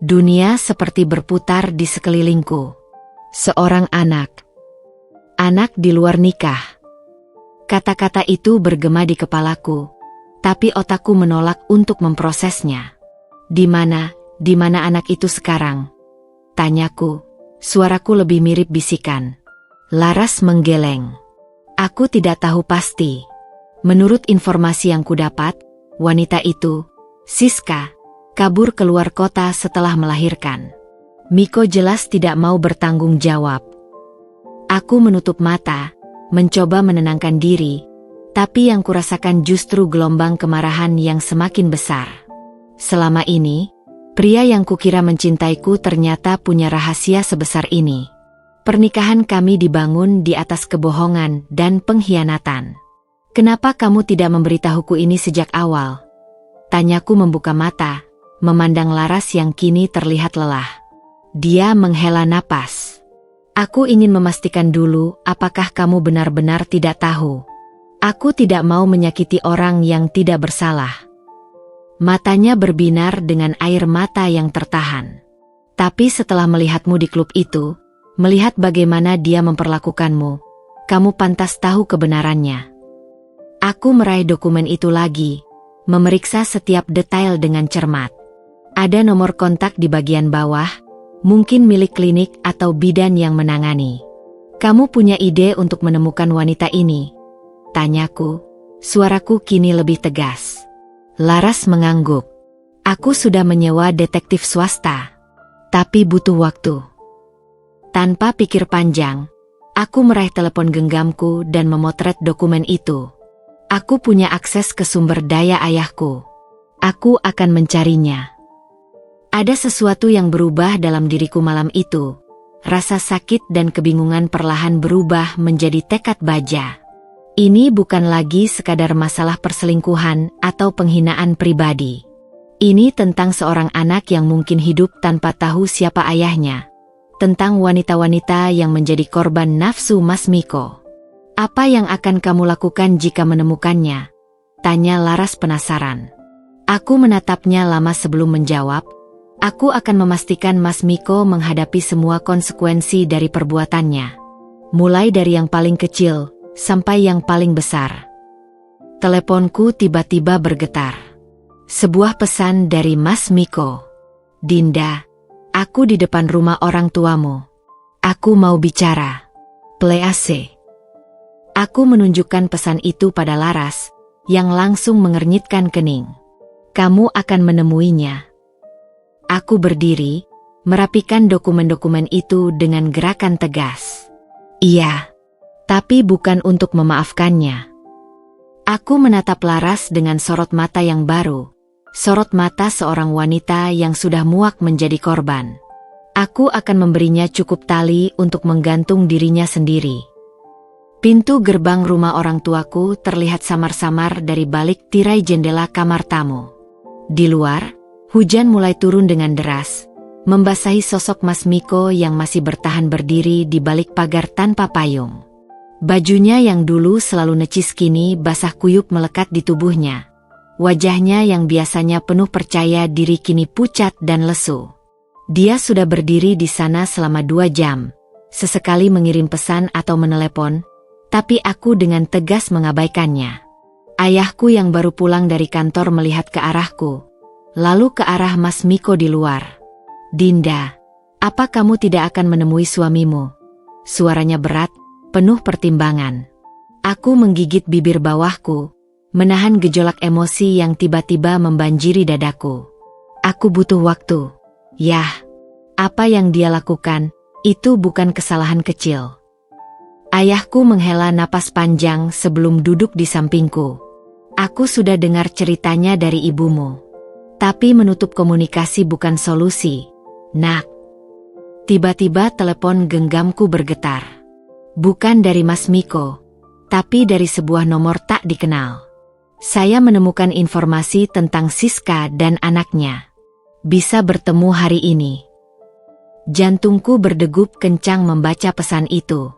Dunia seperti berputar di sekelilingku. Seorang anak di luar nikah. Kata-kata itu bergema di kepalaku, tapi otakku menolak untuk memprosesnya. Di mana anak itu sekarang? Tanyaku, suaraku lebih mirip bisikan. Laras menggeleng. Aku tidak tahu pasti. Menurut informasi yang kudapat, wanita itu, Siska, kabur keluar kota setelah melahirkan. Miko jelas tidak mau bertanggung jawab. Aku menutup mata, mencoba menenangkan diri, tapi yang kurasakan justru gelombang kemarahan yang semakin besar. Selama ini, pria yang kukira mencintaiku ternyata punya rahasia sebesar ini. Pernikahan kami dibangun di atas kebohongan dan pengkhianatan. Kenapa kamu tidak memberitahuku ini sejak awal? Tanyaku membuka mata, memandang Laras yang kini terlihat lelah. Dia menghela napas. Aku ingin memastikan dulu apakah kamu benar-benar tidak tahu. Aku tidak mau menyakiti orang yang tidak bersalah. Matanya berbinar dengan air mata yang tertahan. Tapi setelah melihatmu di klub itu, melihat bagaimana dia memperlakukanmu, kamu pantas tahu kebenarannya. Aku meraih dokumen itu lagi, memeriksa setiap detail dengan cermat. Ada nomor kontak di bagian bawah, mungkin milik klinik atau bidan yang menangani. Kamu punya ide untuk menemukan wanita ini? Tanyaku, suaraku kini lebih tegas. Laras mengangguk. Aku sudah menyewa detektif swasta, tapi butuh waktu. Tanpa pikir panjang, aku meraih telepon genggamku dan memotret dokumen itu. Aku punya akses ke sumber daya ayahku. Aku akan mencarinya. Ada sesuatu yang berubah dalam diriku malam itu. Rasa sakit dan kebingungan perlahan berubah menjadi tekad baja. Ini bukan lagi sekadar masalah perselingkuhan atau penghinaan pribadi. Ini tentang seorang anak yang mungkin hidup tanpa tahu siapa ayahnya. Tentang wanita-wanita yang menjadi korban nafsu Mas Miko. Apa yang akan kamu lakukan jika menemukannya? Tanya Laras penasaran. Aku menatapnya lama sebelum menjawab. Aku akan memastikan Mas Miko menghadapi semua konsekuensi dari perbuatannya. Mulai dari yang paling kecil, sampai yang paling besar. Teleponku tiba-tiba bergetar. Sebuah pesan dari Mas Miko. Dinda, aku di depan rumah orang tuamu. Aku mau bicara. Play AC. Aku menunjukkan pesan itu pada Laras, yang langsung mengernyitkan kening. Kamu akan menemuinya. Aku berdiri, merapikan dokumen-dokumen itu dengan gerakan tegas. Iya, tapi bukan untuk memaafkannya. Aku menatap Laras dengan sorot mata yang baru, sorot mata seorang wanita yang sudah muak menjadi korban. Aku akan memberinya cukup tali untuk menggantung dirinya sendiri. Pintu gerbang rumah orang tuaku terlihat samar-samar dari balik tirai jendela kamar tamu. Di luar, hujan mulai turun dengan deras, membasahi sosok Mas Miko yang masih bertahan berdiri di balik pagar tanpa payung. Bajunya yang dulu selalu necis kini basah kuyup melekat di tubuhnya. Wajahnya yang biasanya penuh percaya diri kini pucat dan lesu. Dia sudah berdiri di sana selama 2 jam, sesekali mengirim pesan atau menelepon, tapi aku dengan tegas mengabaikannya. Ayahku yang baru pulang dari kantor melihat ke arahku, lalu ke arah Mas Miko di luar. Dinda, apa kamu tidak akan menemui suamimu? Suaranya berat, penuh pertimbangan. Aku menggigit bibir bawahku, menahan gejolak emosi yang tiba-tiba membanjiri dadaku. Aku butuh waktu. Yah, apa yang dia lakukan, Itu bukan kesalahan kecil. Ayahku menghela napas panjang sebelum duduk di sampingku. Aku sudah dengar ceritanya dari ibumu. Tapi menutup komunikasi bukan solusi, Nak. Tiba-tiba telepon genggamku bergetar. Bukan dari Mas Miko, tapi dari sebuah nomor tak dikenal. Saya menemukan informasi tentang Siska dan anaknya. Bisa bertemu hari ini. Jantungku berdegup kencang membaca pesan itu.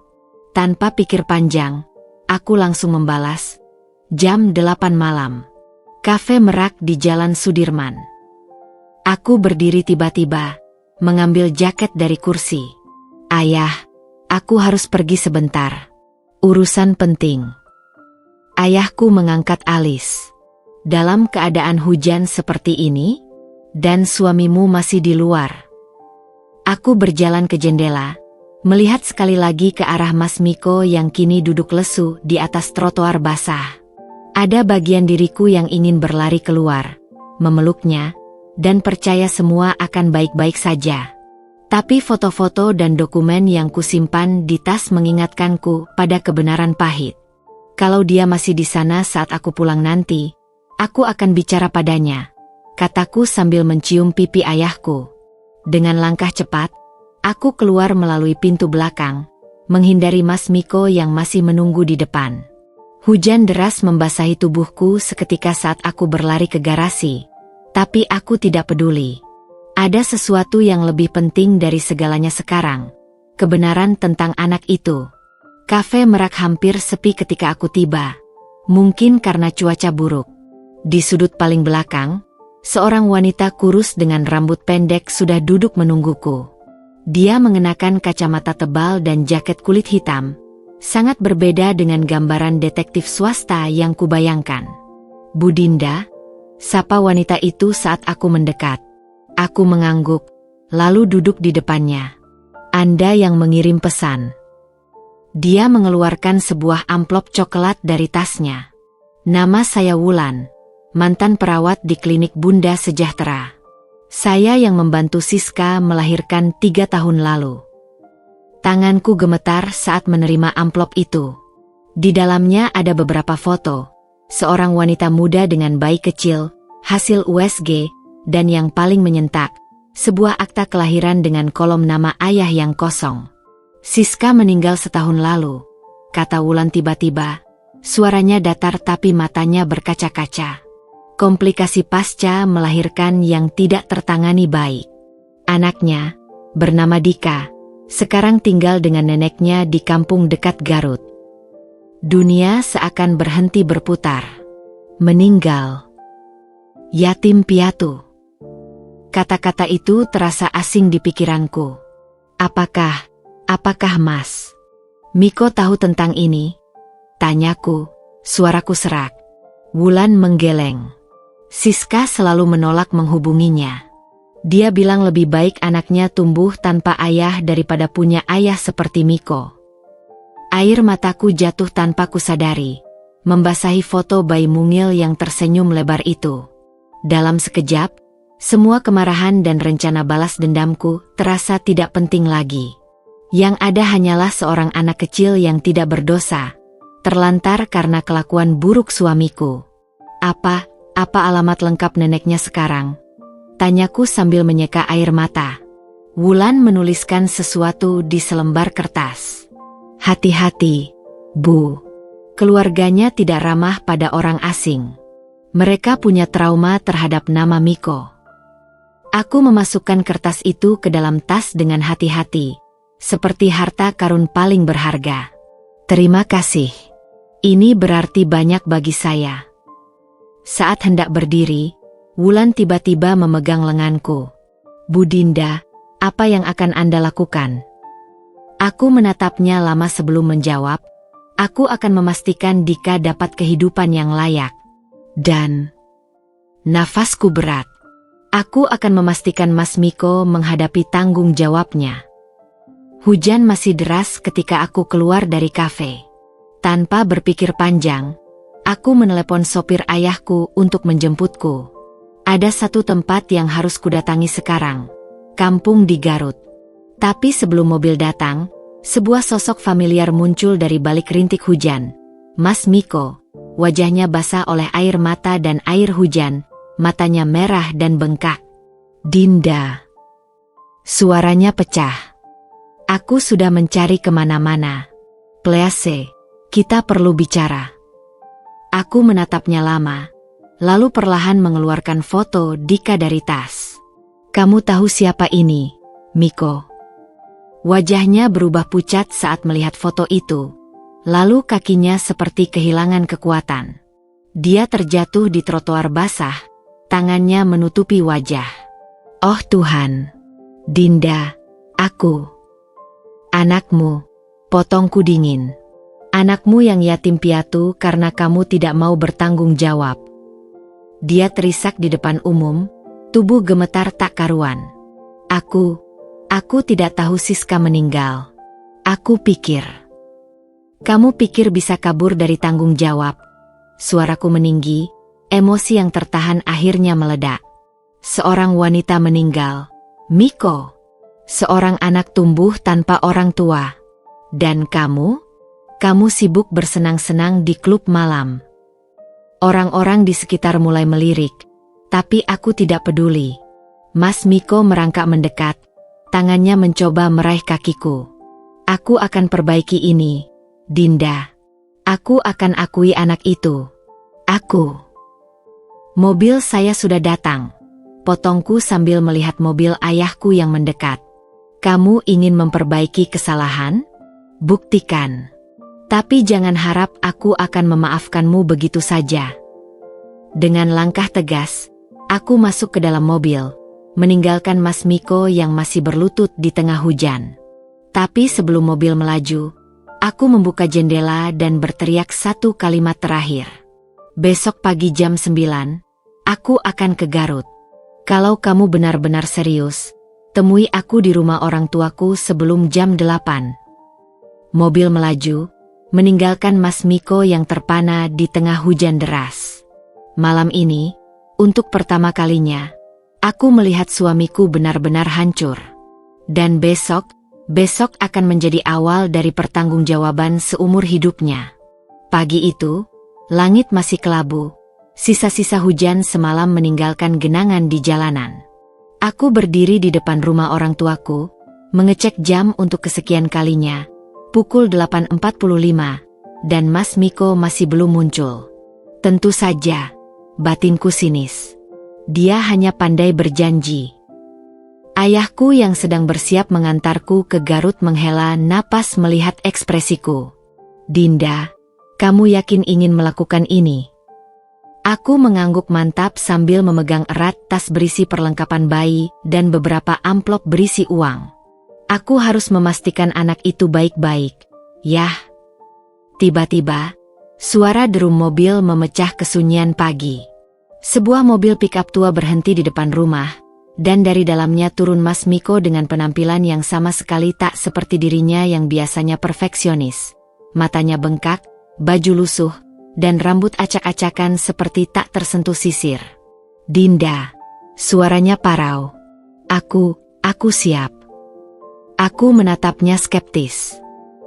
Tanpa pikir panjang, aku langsung membalas. Jam 8 malam. Kafe Merak di Jalan Sudirman. Aku berdiri tiba-tiba, mengambil jaket dari kursi. Ayah, aku harus pergi sebentar. Urusan penting. Ayahku mengangkat alis. Dalam keadaan hujan seperti ini, dan suamimu masih di luar. Aku berjalan ke jendela, melihat sekali lagi ke arah Mas Miko yang kini duduk lesu di atas trotoar basah. Ada bagian diriku yang ingin berlari keluar, memeluknya, dan percaya semua akan baik-baik saja. Tapi foto-foto dan dokumen yang kusimpan di tas mengingatkanku pada kebenaran pahit. Kalau dia masih di sana saat aku pulang nanti, aku akan bicara padanya, kataku sambil mencium pipi ayahku. Dengan langkah cepat, aku keluar melalui pintu belakang, menghindari Mas Miko yang masih menunggu di depan. Hujan deras membasahi tubuhku seketika saat aku berlari ke garasi, tapi aku tidak peduli. Ada sesuatu yang lebih penting dari segalanya sekarang, kebenaran tentang anak itu. Kafe Merak hampir sepi ketika aku tiba, mungkin karena cuaca buruk. Di sudut paling belakang, seorang wanita kurus dengan rambut pendek sudah duduk menungguku. Dia mengenakan kacamata tebal dan jaket kulit hitam, sangat berbeda dengan gambaran detektif swasta yang kubayangkan. Bu Dinda, sapa wanita itu saat aku mendekat. Aku mengangguk, lalu duduk di depannya. Anda yang mengirim pesan. Dia mengeluarkan sebuah amplop coklat dari tasnya. Nama saya Wulan, mantan perawat di klinik Bunda Sejahtera. Saya yang membantu Siska melahirkan 3 tahun lalu. Tanganku gemetar saat menerima amplop itu. Di dalamnya ada beberapa foto, seorang wanita muda dengan bayi kecil, hasil USG, dan yang paling menyentak, sebuah akta kelahiran dengan kolom nama ayah yang kosong. Siska meninggal setahun lalu, kata Wulan tiba-tiba, suaranya datar tapi matanya berkaca-kaca. Komplikasi pasca melahirkan yang tidak tertangani baik. Anaknya, bernama Dika, sekarang tinggal dengan neneknya di kampung dekat Garut. Dunia seakan berhenti berputar. Meninggal. Yatim piatu. Kata-kata itu terasa asing di pikiranku. Apakah Mas Miko tahu tentang ini? Tanyaku, suaraku serak. Wulan menggeleng. Siska selalu menolak menghubunginya. Dia bilang lebih baik anaknya tumbuh tanpa ayah daripada punya ayah seperti Miko. Air mataku jatuh tanpa kusadari, membasahi foto bayi mungil yang tersenyum lebar itu. Dalam sekejap, semua kemarahan dan rencana balas dendamku terasa tidak penting lagi. Yang ada hanyalah seorang anak kecil yang tidak berdosa, terlantar karena kelakuan buruk suamiku. Apa alamat lengkap neneknya sekarang? Tanyaku sambil menyeka air mata. Wulan menuliskan sesuatu di selembar kertas. Hati-hati, Bu. Keluarganya tidak ramah pada orang asing. Mereka punya trauma terhadap nama Miko. Aku memasukkan kertas itu ke dalam tas dengan hati-hati, seperti harta karun paling berharga. Terima kasih. Ini berarti banyak bagi saya. Saat hendak berdiri, Wulan tiba-tiba memegang lenganku. Bu Dinda, apa yang akan Anda lakukan? Aku menatapnya lama sebelum menjawab. Aku akan memastikan Dika dapat kehidupan yang layak. Dan nafasku berat. Aku akan memastikan Mas Miko menghadapi tanggung jawabnya. Hujan masih deras ketika aku keluar dari kafe. Tanpa berpikir panjang, aku menelepon sopir ayahku untuk menjemputku. Ada satu tempat yang harus kudatangi sekarang, kampung di Garut. Tapi sebelum mobil datang, sebuah sosok familiar muncul dari balik rintik hujan. Mas Miko, wajahnya basah oleh air mata dan air hujan, matanya merah dan bengkak. Dinda. Suaranya pecah. Aku sudah mencari kemana-mana. Please, kita perlu bicara. Aku menatapnya lama, lalu perlahan mengeluarkan foto Dika dari tas. Kamu tahu siapa ini, Miko? Wajahnya berubah pucat saat melihat foto itu, lalu kakinya seperti kehilangan kekuatan. Dia terjatuh di trotoar basah, tangannya menutupi wajah. Oh Tuhan, Dinda, aku. Anakmu, potongku dingin. Anakmu yang yatim piatu karena kamu tidak mau bertanggung jawab. Dia terisak di depan umum, tubuh gemetar tak karuan. Aku tidak tahu Siska meninggal. Aku pikir. Kamu pikir bisa kabur dari tanggung jawab. Suaraku meninggi, emosi yang tertahan akhirnya meledak. Seorang wanita meninggal, Miko. Seorang anak tumbuh tanpa orang tua. Dan kamu sibuk bersenang-senang di klub malam. Orang-orang di sekitar mulai melirik, tapi aku tidak peduli. Mas Miko merangkak mendekat, tangannya mencoba meraih kakiku. Aku akan perbaiki ini, Dinda. Aku akan akui anak itu. Aku. Mobil saya sudah datang. Potongku sambil melihat mobil ayahku yang mendekat. Kamu ingin memperbaiki kesalahan? Buktikan. Tapi jangan harap aku akan memaafkanmu begitu saja. Dengan langkah tegas, aku masuk ke dalam mobil, meninggalkan Mas Miko yang masih berlutut di tengah hujan. Tapi sebelum mobil melaju, aku membuka jendela dan berteriak satu kalimat terakhir. Besok pagi jam 9, aku akan ke Garut. Kalau kamu benar-benar serius, temui aku di rumah orang tuaku sebelum jam 8. Mobil melaju, meninggalkan Mas Miko yang terpana di tengah hujan deras. Malam ini, untuk pertama kalinya, aku melihat suamiku benar-benar hancur. Dan besok akan menjadi awal dari pertanggungjawaban seumur hidupnya. Pagi itu, langit masih kelabu, sisa-sisa hujan semalam meninggalkan genangan di jalanan. Aku berdiri di depan rumah orang tuaku, mengecek jam untuk kesekian kalinya, pukul 8.45, dan Mas Miko masih belum muncul. Tentu saja, batinku sinis. Dia hanya pandai berjanji. Ayahku yang sedang bersiap mengantarku ke Garut menghela napas melihat ekspresiku. Dinda, kamu yakin ingin melakukan ini? Aku mengangguk mantap sambil memegang erat tas berisi perlengkapan bayi dan beberapa amplop berisi uang. Aku harus memastikan anak itu baik-baik. Yah. Tiba-tiba, suara derum mobil memecah kesunyian pagi. Sebuah mobil pick-up tua berhenti di depan rumah. Dan dari dalamnya turun Mas Miko dengan penampilan yang sama sekali tak seperti dirinya yang biasanya perfeksionis. Matanya bengkak, baju lusuh, dan rambut acak-acakan seperti tak tersentuh sisir. Dinda, suaranya parau. Aku siap. Aku menatapnya skeptis.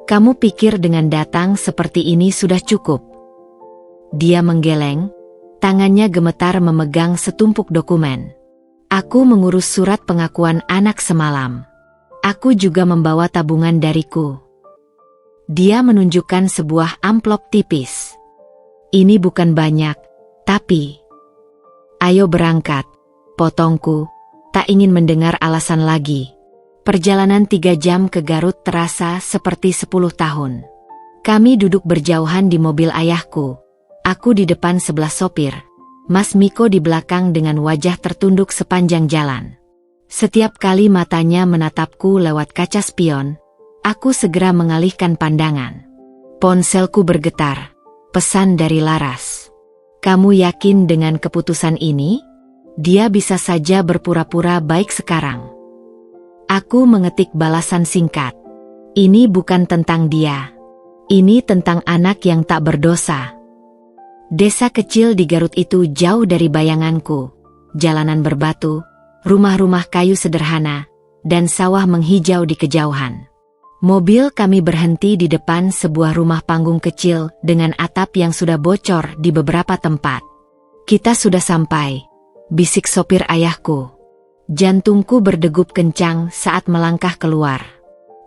Kamu pikir dengan datang seperti ini sudah cukup? Dia menggeleng, tangannya gemetar memegang setumpuk dokumen. Aku mengurus surat pengakuan anak semalam. Aku juga membawa tabungan dariku. Dia menunjukkan sebuah amplop tipis. Ini bukan banyak, tapi... Ayo berangkat, potongku, tak ingin mendengar alasan lagi. Perjalanan 3 jam ke Garut terasa seperti 10 tahun. Kami duduk berjauhan di mobil ayahku. Aku di depan sebelah sopir. Mas Miko di belakang dengan wajah tertunduk sepanjang jalan. Setiap kali matanya menatapku lewat kaca spion, aku segera mengalihkan pandangan. Ponselku bergetar. Pesan dari Laras. Kamu yakin dengan keputusan ini? Dia bisa saja berpura-pura baik sekarang. Aku mengetik balasan singkat. Ini bukan tentang dia. Ini tentang anak yang tak berdosa. Desa kecil di Garut itu jauh dari bayanganku. Jalanan berbatu, rumah-rumah kayu sederhana, dan sawah menghijau di kejauhan. Mobil kami berhenti di depan sebuah rumah panggung kecil dengan atap yang sudah bocor di beberapa tempat. "Kita sudah sampai," bisik sopir ayahku. Jantungku berdegup kencang saat melangkah keluar.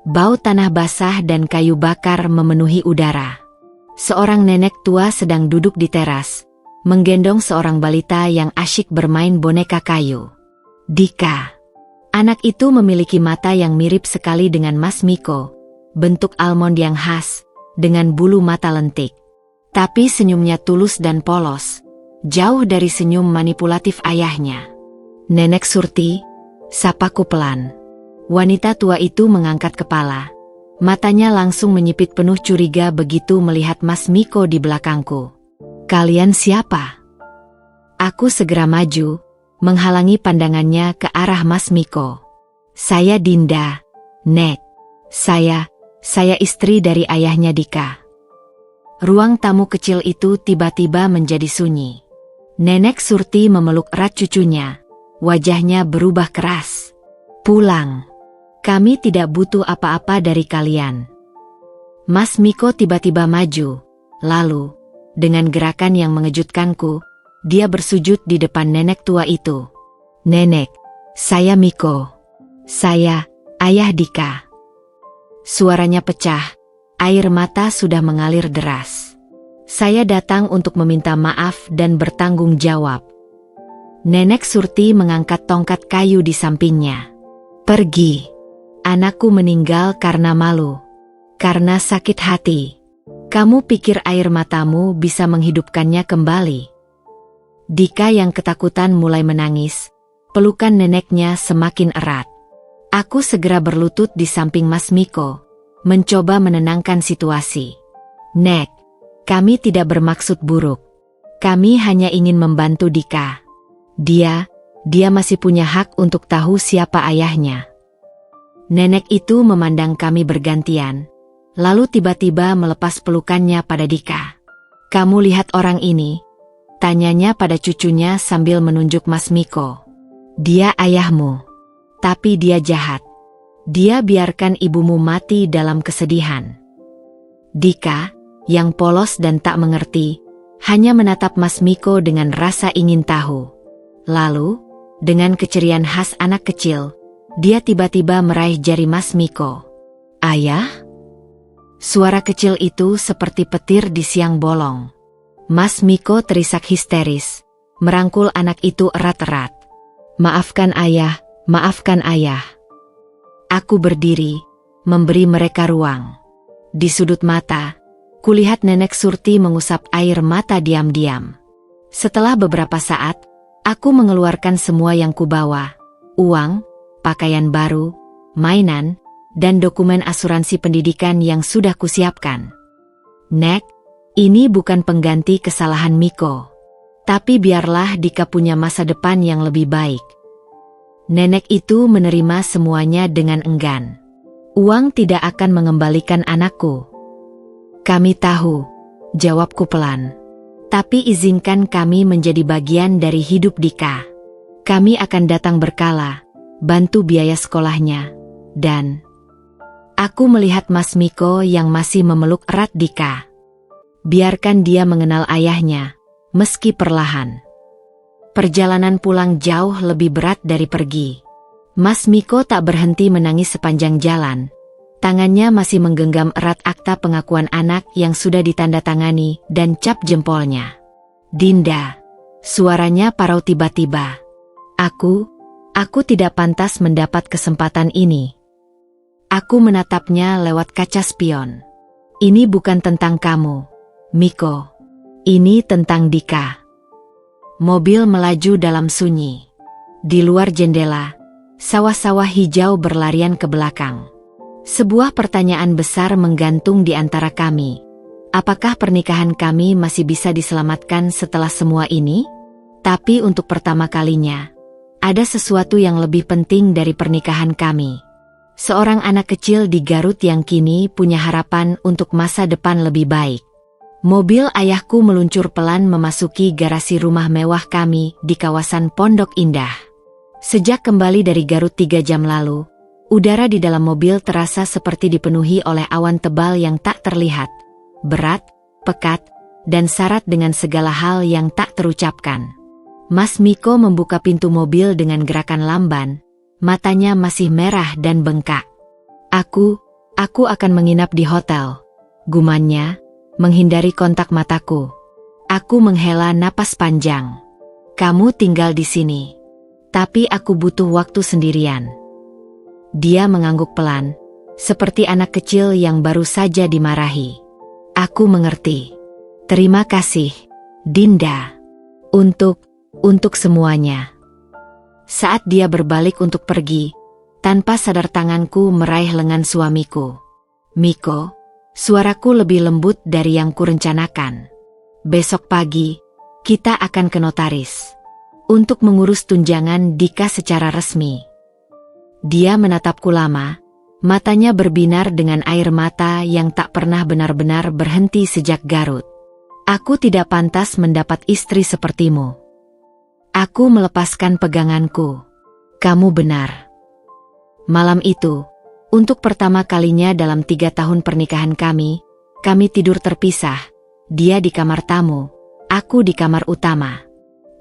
Bau tanah basah dan kayu bakar memenuhi udara. Seorang nenek tua sedang duduk di teras, menggendong seorang balita yang asyik bermain boneka kayu. Dika. Anak itu memiliki mata yang mirip sekali dengan Mas Miko, bentuk almond yang khas, dengan bulu mata lentik. Tapi senyumnya tulus dan polos, jauh dari senyum manipulatif ayahnya. "Nenek Surti," sapaku pelan. Wanita tua itu mengangkat kepala. Matanya langsung menyipit penuh curiga begitu melihat Mas Miko di belakangku. "Kalian siapa?" Aku segera maju, menghalangi pandangannya ke arah Mas Miko. "Saya Dinda, Nek. Saya istri dari ayahnya Dika." Ruang tamu kecil itu tiba-tiba menjadi sunyi. Nenek Surti memeluk erat cucunya. Wajahnya berubah keras. "Pulang. Kami tidak butuh apa-apa dari kalian." Mas Miko tiba-tiba maju. Lalu, dengan gerakan yang mengejutkanku, dia bersujud di depan nenek tua itu. "Nenek, saya Miko. Saya, ayah Dika." Suaranya pecah, air mata sudah mengalir deras. "Saya datang untuk meminta maaf dan bertanggung jawab." Nenek Surti mengangkat tongkat kayu di sampingnya. "Pergi. Anakku meninggal karena malu. Karena sakit hati. Kamu pikir air matamu bisa menghidupkannya kembali?" Dika yang ketakutan mulai menangis. Pelukan neneknya semakin erat. Aku segera berlutut di samping Mas Miko, mencoba menenangkan situasi. "Nek, kami tidak bermaksud buruk. Kami hanya ingin membantu Dika. Dia masih punya hak untuk tahu siapa ayahnya." Nenek itu memandang kami bergantian, lalu tiba-tiba melepas pelukannya pada Dika. "Kamu lihat orang ini?" tanyanya pada cucunya sambil menunjuk Mas Miko. "Dia ayahmu. Tapi dia jahat. Dia biarkan ibumu mati dalam kesedihan." Dika, yang polos dan tak mengerti, hanya menatap Mas Miko dengan rasa ingin tahu. Lalu, dengan keceriaan khas anak kecil, dia tiba-tiba meraih jari Mas Miko. "Ayah?" Suara kecil itu seperti petir di siang bolong. Mas Miko terisak histeris, merangkul anak itu erat-erat. "Maafkan ayah, maafkan ayah." Aku berdiri, memberi mereka ruang. Di sudut mata, kulihat nenek Surti mengusap air mata diam-diam. Setelah beberapa saat, aku mengeluarkan semua yang kubawa. Uang, pakaian baru, mainan, dan dokumen asuransi pendidikan yang sudah kusiapkan. "Nek, ini bukan pengganti kesalahan Miko. Tapi biarlah Dika punya masa depan yang lebih baik." Nenek itu menerima semuanya dengan enggan. "Uang tidak akan mengembalikan anakku." "Kami tahu," jawabku pelan. "Tapi izinkan kami menjadi bagian dari hidup Dika. Kami akan datang berkala, bantu biaya sekolahnya, dan..." Aku melihat Mas Miko yang masih memeluk erat Dika. Biarkan dia mengenal ayahnya, meski perlahan. Perjalanan pulang jauh lebih berat dari pergi. Mas Miko tak berhenti menangis sepanjang jalan. Tangannya masih menggenggam erat akta pengakuan anak yang sudah ditandatangani dan cap jempolnya. "Dinda," suaranya parau tiba-tiba. Aku tidak pantas mendapat kesempatan ini." Aku menatapnya lewat kaca spion. "Ini bukan tentang kamu, Miko. Ini tentang Dika." Mobil melaju dalam sunyi. Di luar jendela, sawah-sawah hijau berlarian ke belakang. Sebuah pertanyaan besar menggantung di antara kami. Apakah pernikahan kami masih bisa diselamatkan setelah semua ini? Tapi untuk pertama kalinya, ada sesuatu yang lebih penting dari pernikahan kami. Seorang anak kecil di Garut yang kini punya harapan untuk masa depan lebih baik. Mobil ayahku meluncur pelan memasuki garasi rumah mewah kami di kawasan Pondok Indah. Sejak kembali dari Garut 3 jam lalu, Udara di dalam mobil terasa seperti dipenuhi oleh awan tebal yang tak terlihat, berat, pekat, dan syarat dengan segala hal yang tak terucapkan. Mas Miko membuka pintu mobil dengan gerakan lamban, matanya masih merah dan bengkak. Aku akan menginap di hotel, gumannya, menghindari kontak mataku. Aku menghela napas panjang. Kamu tinggal di sini. Tapi aku butuh waktu sendirian. Dia mengangguk pelan, seperti anak kecil yang baru saja dimarahi. Aku mengerti. Terima kasih, Dinda. Untuk semuanya. Saat dia berbalik untuk pergi, tanpa sadar tanganku meraih lengan suamiku. Miko, suaraku lebih lembut dari yang kurencanakan. Besok pagi, kita akan ke notaris untuk mengurus tunjangan Dika secara resmi. Dia menatapku lama, matanya berbinar dengan air mata yang tak pernah benar-benar berhenti sejak Garut. Aku tidak pantas mendapat istri sepertimu. Aku melepaskan peganganku. Kamu benar. Malam itu, untuk pertama kalinya dalam 3 tahun pernikahan kami tidur terpisah. Dia di kamar tamu, aku di kamar utama.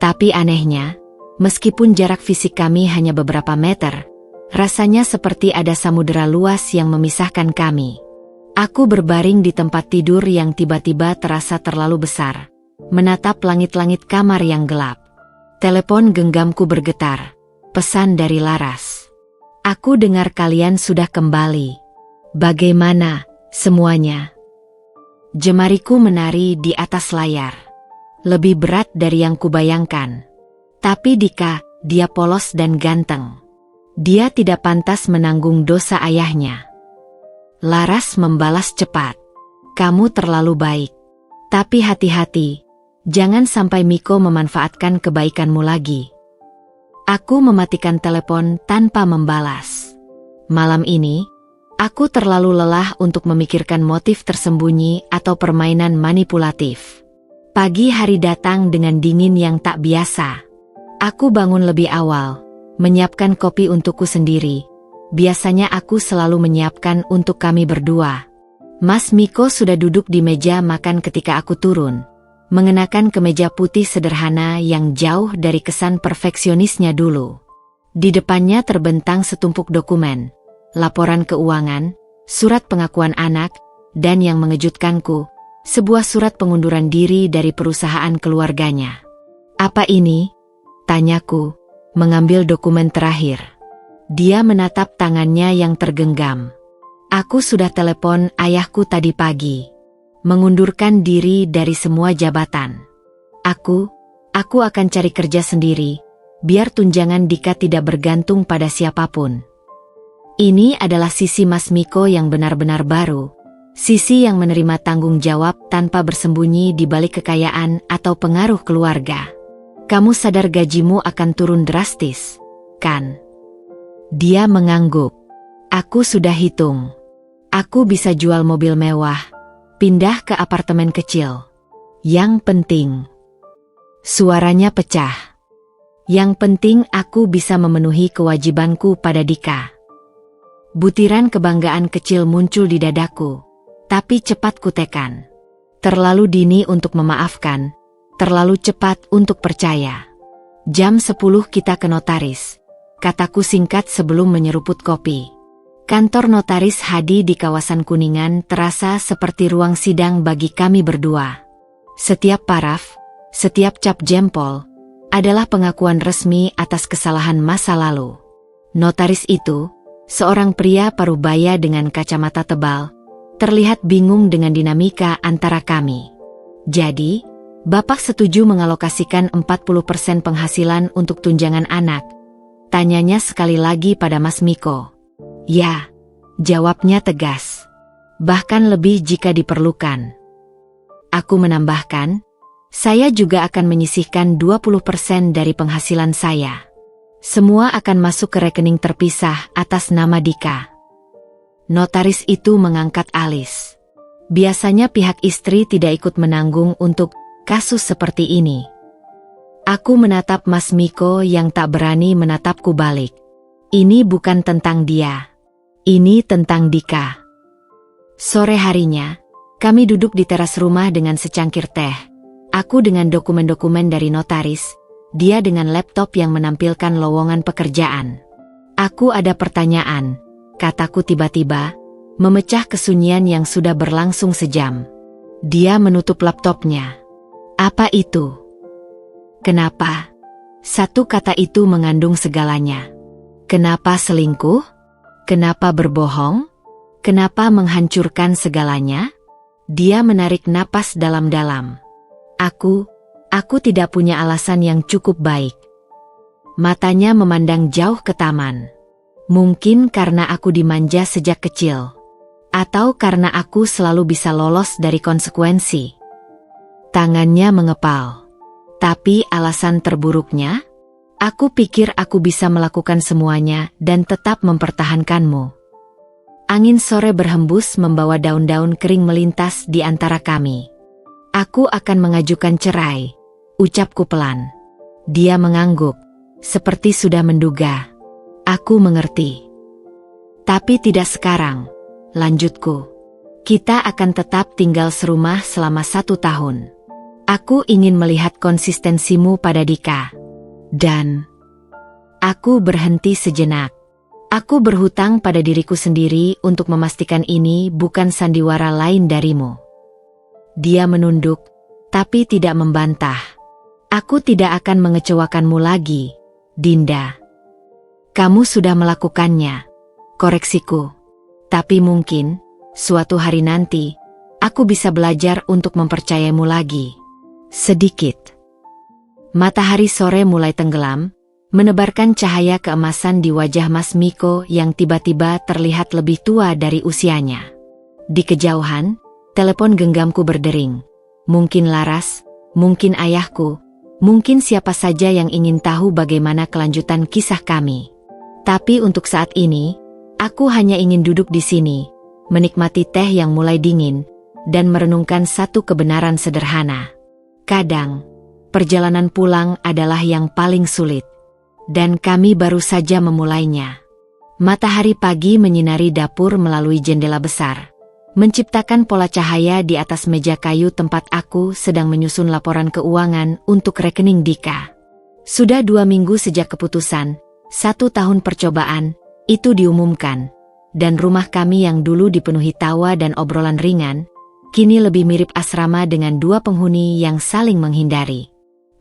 Tapi anehnya, meskipun jarak fisik kami hanya beberapa meter, rasanya seperti ada samudera luas yang memisahkan kami. Aku berbaring di tempat tidur yang tiba-tiba terasa terlalu besar, menatap langit-langit kamar yang gelap. Telepon genggamku bergetar, pesan dari Laras. Aku dengar kalian sudah kembali. Bagaimana semuanya? Jemariku menari di atas layar. Lebih berat dari yang kubayangkan. Tapi Dika, dia polos dan ganteng. Dia tidak pantas menanggung dosa ayahnya. Laras membalas cepat. Kamu terlalu baik. Tapi hati-hati, jangan sampai Miko memanfaatkan kebaikanmu lagi. Aku mematikan telepon tanpa membalas. Malam ini, aku terlalu lelah untuk memikirkan motif tersembunyi atau permainan manipulatif. Pagi hari datang dengan dingin yang tak biasa. Aku bangun lebih awal, menyiapkan kopi untukku sendiri. Biasanya aku selalu menyiapkan untuk kami berdua. Mas Miko sudah duduk di meja makan ketika aku turun, mengenakan kemeja putih sederhana yang jauh dari kesan perfeksionisnya dulu. Di depannya terbentang setumpuk dokumen. Laporan keuangan, surat pengakuan anak, dan yang mengejutkanku, sebuah surat pengunduran diri dari perusahaan keluarganya. Apa ini? Tanyaku, mengambil dokumen terakhir. Dia menatap tangannya yang tergenggam. Aku sudah telepon ayahku tadi pagi, mengundurkan diri dari semua jabatan. Aku akan cari kerja sendiri, biar tunjangan Dika tidak bergantung pada siapapun. Ini adalah sisi Mas Miko yang benar-benar baru, sisi yang menerima tanggung jawab tanpa bersembunyi di balik kekayaan atau pengaruh keluarga. Kamu sadar gajimu akan turun drastis, kan? Dia mengangguk. Aku sudah hitung. Aku bisa jual mobil mewah, pindah ke apartemen kecil. Yang penting, suaranya pecah. Yang penting aku bisa memenuhi kewajibanku pada Dika. Butiran kebanggaan kecil muncul di dadaku, tapi cepat kutekan. Terlalu dini untuk memaafkan, terlalu cepat untuk percaya. Jam 10 kita ke notaris, kataku singkat sebelum menyeruput kopi. Kantor notaris Hadi di kawasan Kuningan terasa seperti ruang sidang bagi kami berdua. Setiap paraf, setiap cap jempol, adalah pengakuan resmi atas kesalahan masa lalu. Notaris itu, seorang pria parubaya dengan kacamata tebal, terlihat bingung dengan dinamika antara kami. Jadi, Bapak setuju mengalokasikan 40% penghasilan untuk tunjangan anak? Tanyanya sekali lagi pada Mas Miko. Ya, jawabnya tegas. Bahkan lebih jika diperlukan. Aku menambahkan, saya juga akan menyisihkan 20% dari penghasilan saya. Semua akan masuk ke rekening terpisah atas nama Dika. Notaris itu mengangkat alis. Biasanya pihak istri tidak ikut menanggung untuk kasus seperti ini. Aku menatap Mas Miko yang tak berani menatapku balik. Ini bukan tentang dia. Ini tentang Dika. Sore harinya, kami duduk di teras rumah dengan secangkir teh. Aku dengan dokumen-dokumen dari notaris, dia dengan laptop yang menampilkan lowongan pekerjaan. Aku ada pertanyaan, kataku tiba-tiba, memecah kesunyian yang sudah berlangsung sejam. Dia menutup laptopnya. Apa itu? Kenapa? Satu kata itu mengandung segalanya. Kenapa selingkuh? Kenapa berbohong? Kenapa menghancurkan segalanya? Dia menarik napas dalam-dalam. Aku tidak punya alasan yang cukup baik. Matanya memandang jauh ke taman. Mungkin karena aku dimanja sejak kecil. Atau karena aku selalu bisa lolos dari konsekuensi. Tangannya mengepal. Tapi alasan terburuknya? Aku pikir aku bisa melakukan semuanya dan tetap mempertahankanmu. Angin sore berhembus membawa daun-daun kering melintas di antara kami. Aku akan mengajukan cerai, ucapku pelan. Dia mengangguk, seperti sudah menduga. Aku mengerti. Tapi tidak sekarang, lanjutku. Kita akan tetap tinggal serumah selama 1 tahun. Aku ingin melihat konsistensimu pada Dika. Dan aku berhenti sejenak. Aku berhutang pada diriku sendiri untuk memastikan ini bukan sandiwara lain darimu. Dia menunduk, tapi tidak membantah. Aku tidak akan mengecewakanmu lagi, Dinda. Kamu sudah melakukannya, koreksiku. Tapi mungkin, suatu hari nanti, aku bisa belajar untuk mempercayaimu lagi. Sedikit. Matahari sore mulai tenggelam, menebarkan cahaya keemasan di wajah Mas Miko yang tiba-tiba terlihat lebih tua dari usianya. Di kejauhan, telepon genggamku berdering. Mungkin Laras, mungkin ayahku, mungkin siapa saja yang ingin tahu bagaimana kelanjutan kisah kami. Tapi untuk saat ini, aku hanya ingin duduk di sini, menikmati teh yang mulai dingin, dan merenungkan satu kebenaran sederhana. Kadang, perjalanan pulang adalah yang paling sulit. Dan kami baru saja memulainya. Matahari pagi menyinari dapur melalui jendela besar, menciptakan pola cahaya di atas meja kayu tempat aku sedang menyusun laporan keuangan untuk rekening Dika. Sudah 2 minggu sejak keputusan, 1 tahun percobaan, itu diumumkan. Dan rumah kami yang dulu dipenuhi tawa dan obrolan ringan, kini lebih mirip asrama dengan 2 penghuni yang saling menghindari.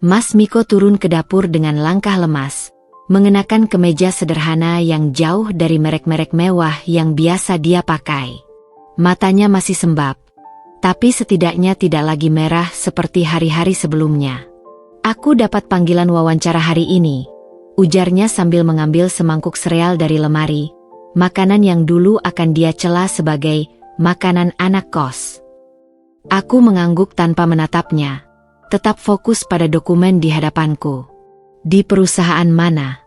Mas Miko turun ke dapur dengan langkah lemas, mengenakan kemeja sederhana yang jauh dari merek-merek mewah yang biasa dia pakai. Matanya masih sembab, tapi setidaknya tidak lagi merah seperti hari-hari sebelumnya. Aku dapat panggilan wawancara hari ini, ujarnya sambil mengambil semangkuk sereal dari lemari, makanan yang dulu akan dia cela sebagai makanan anak kos. Aku mengangguk tanpa menatapnya, tetap fokus pada dokumen di hadapanku. Di perusahaan mana?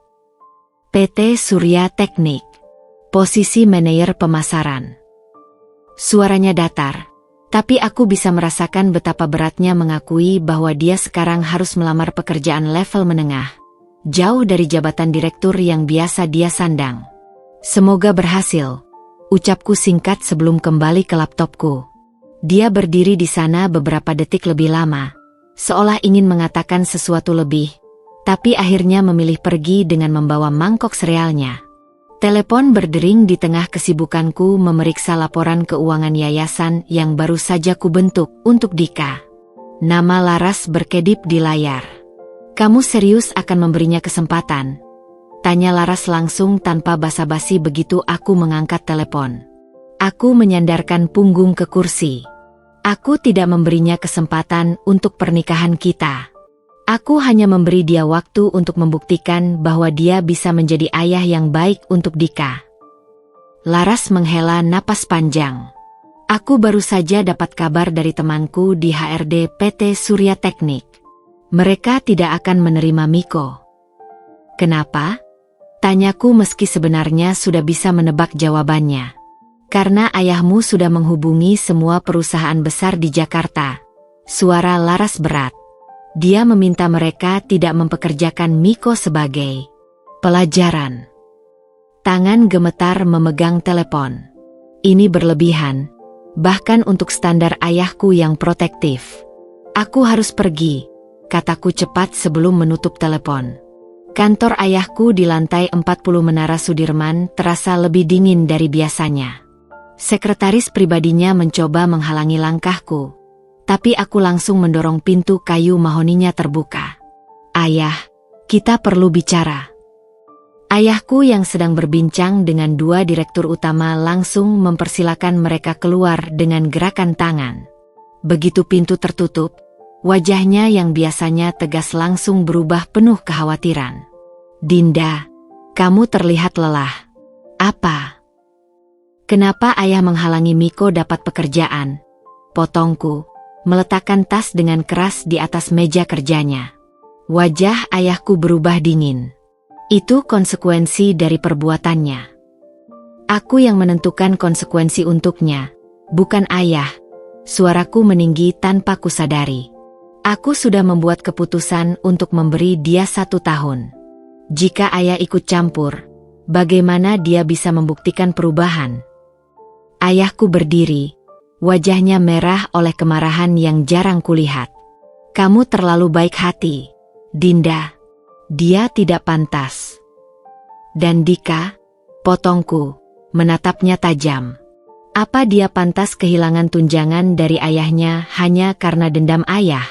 PT Surya Teknik. Posisi manajer pemasaran. Suaranya datar, tapi aku bisa merasakan betapa beratnya mengakui bahwa dia sekarang harus melamar pekerjaan level menengah, jauh dari jabatan direktur yang biasa dia sandang. Semoga berhasil, ucapku singkat sebelum kembali ke laptopku. Dia berdiri di sana beberapa detik lebih lama, seolah ingin mengatakan sesuatu lebih, tapi akhirnya memilih pergi dengan membawa mangkok serealnya. Telepon berdering di tengah kesibukanku memeriksa laporan keuangan yayasan yang baru saja kubentuk untuk Dika. Nama Laras berkedip di layar. Kamu serius akan memberinya kesempatan? Tanya Laras langsung tanpa basa-basi begitu aku mengangkat telepon. Aku menyandarkan punggung ke kursi. Aku tidak memberinya kesempatan untuk pernikahan kita. Aku hanya memberi dia waktu untuk membuktikan bahwa dia bisa menjadi ayah yang baik untuk Dika. Laras menghela napas panjang. Aku baru saja dapat kabar dari temanku di HRD PT Surya Teknik. Mereka tidak akan menerima Miko. Kenapa? Tanyaku meski sebenarnya sudah bisa menebak jawabannya. Karena ayahmu sudah menghubungi semua perusahaan besar di Jakarta. Suara Laras berat. Dia meminta mereka tidak mempekerjakan Miko sebagai pelajaran. Tangan gemetar memegang telepon. Ini berlebihan, bahkan untuk standar ayahku yang protektif. Aku harus pergi, kataku cepat sebelum menutup telepon. Kantor ayahku di lantai 40 Menara Sudirman terasa lebih dingin dari biasanya. Sekretaris pribadinya mencoba menghalangi langkahku, tapi aku langsung mendorong pintu kayu mahoninya terbuka. Ayah, kita perlu bicara. Ayahku yang sedang berbincang dengan dua direktur utama langsung mempersilakan mereka keluar dengan gerakan tangan. Begitu pintu tertutup, wajahnya yang biasanya tegas langsung berubah penuh kekhawatiran. Dinda, kamu terlihat lelah. Apa? Kenapa ayah menghalangi Miko dapat pekerjaan? Potongku, meletakkan tas dengan keras di atas meja kerjanya. Wajah ayahku berubah dingin. Itu konsekuensi dari perbuatannya. Aku yang menentukan konsekuensi untuknya, bukan ayah. Suaraku meninggi tanpa kusadari. Aku sudah membuat keputusan untuk memberi dia 1 tahun. Jika ayah ikut campur, bagaimana dia bisa membuktikan perubahan? Ayahku berdiri, wajahnya merah oleh kemarahan yang jarang kulihat. Kamu terlalu baik hati, Dinda. Dia tidak pantas. Dan Dika, potongku, menatapnya tajam. Apa dia pantas kehilangan tunjangan dari ayahnya hanya karena dendam ayah?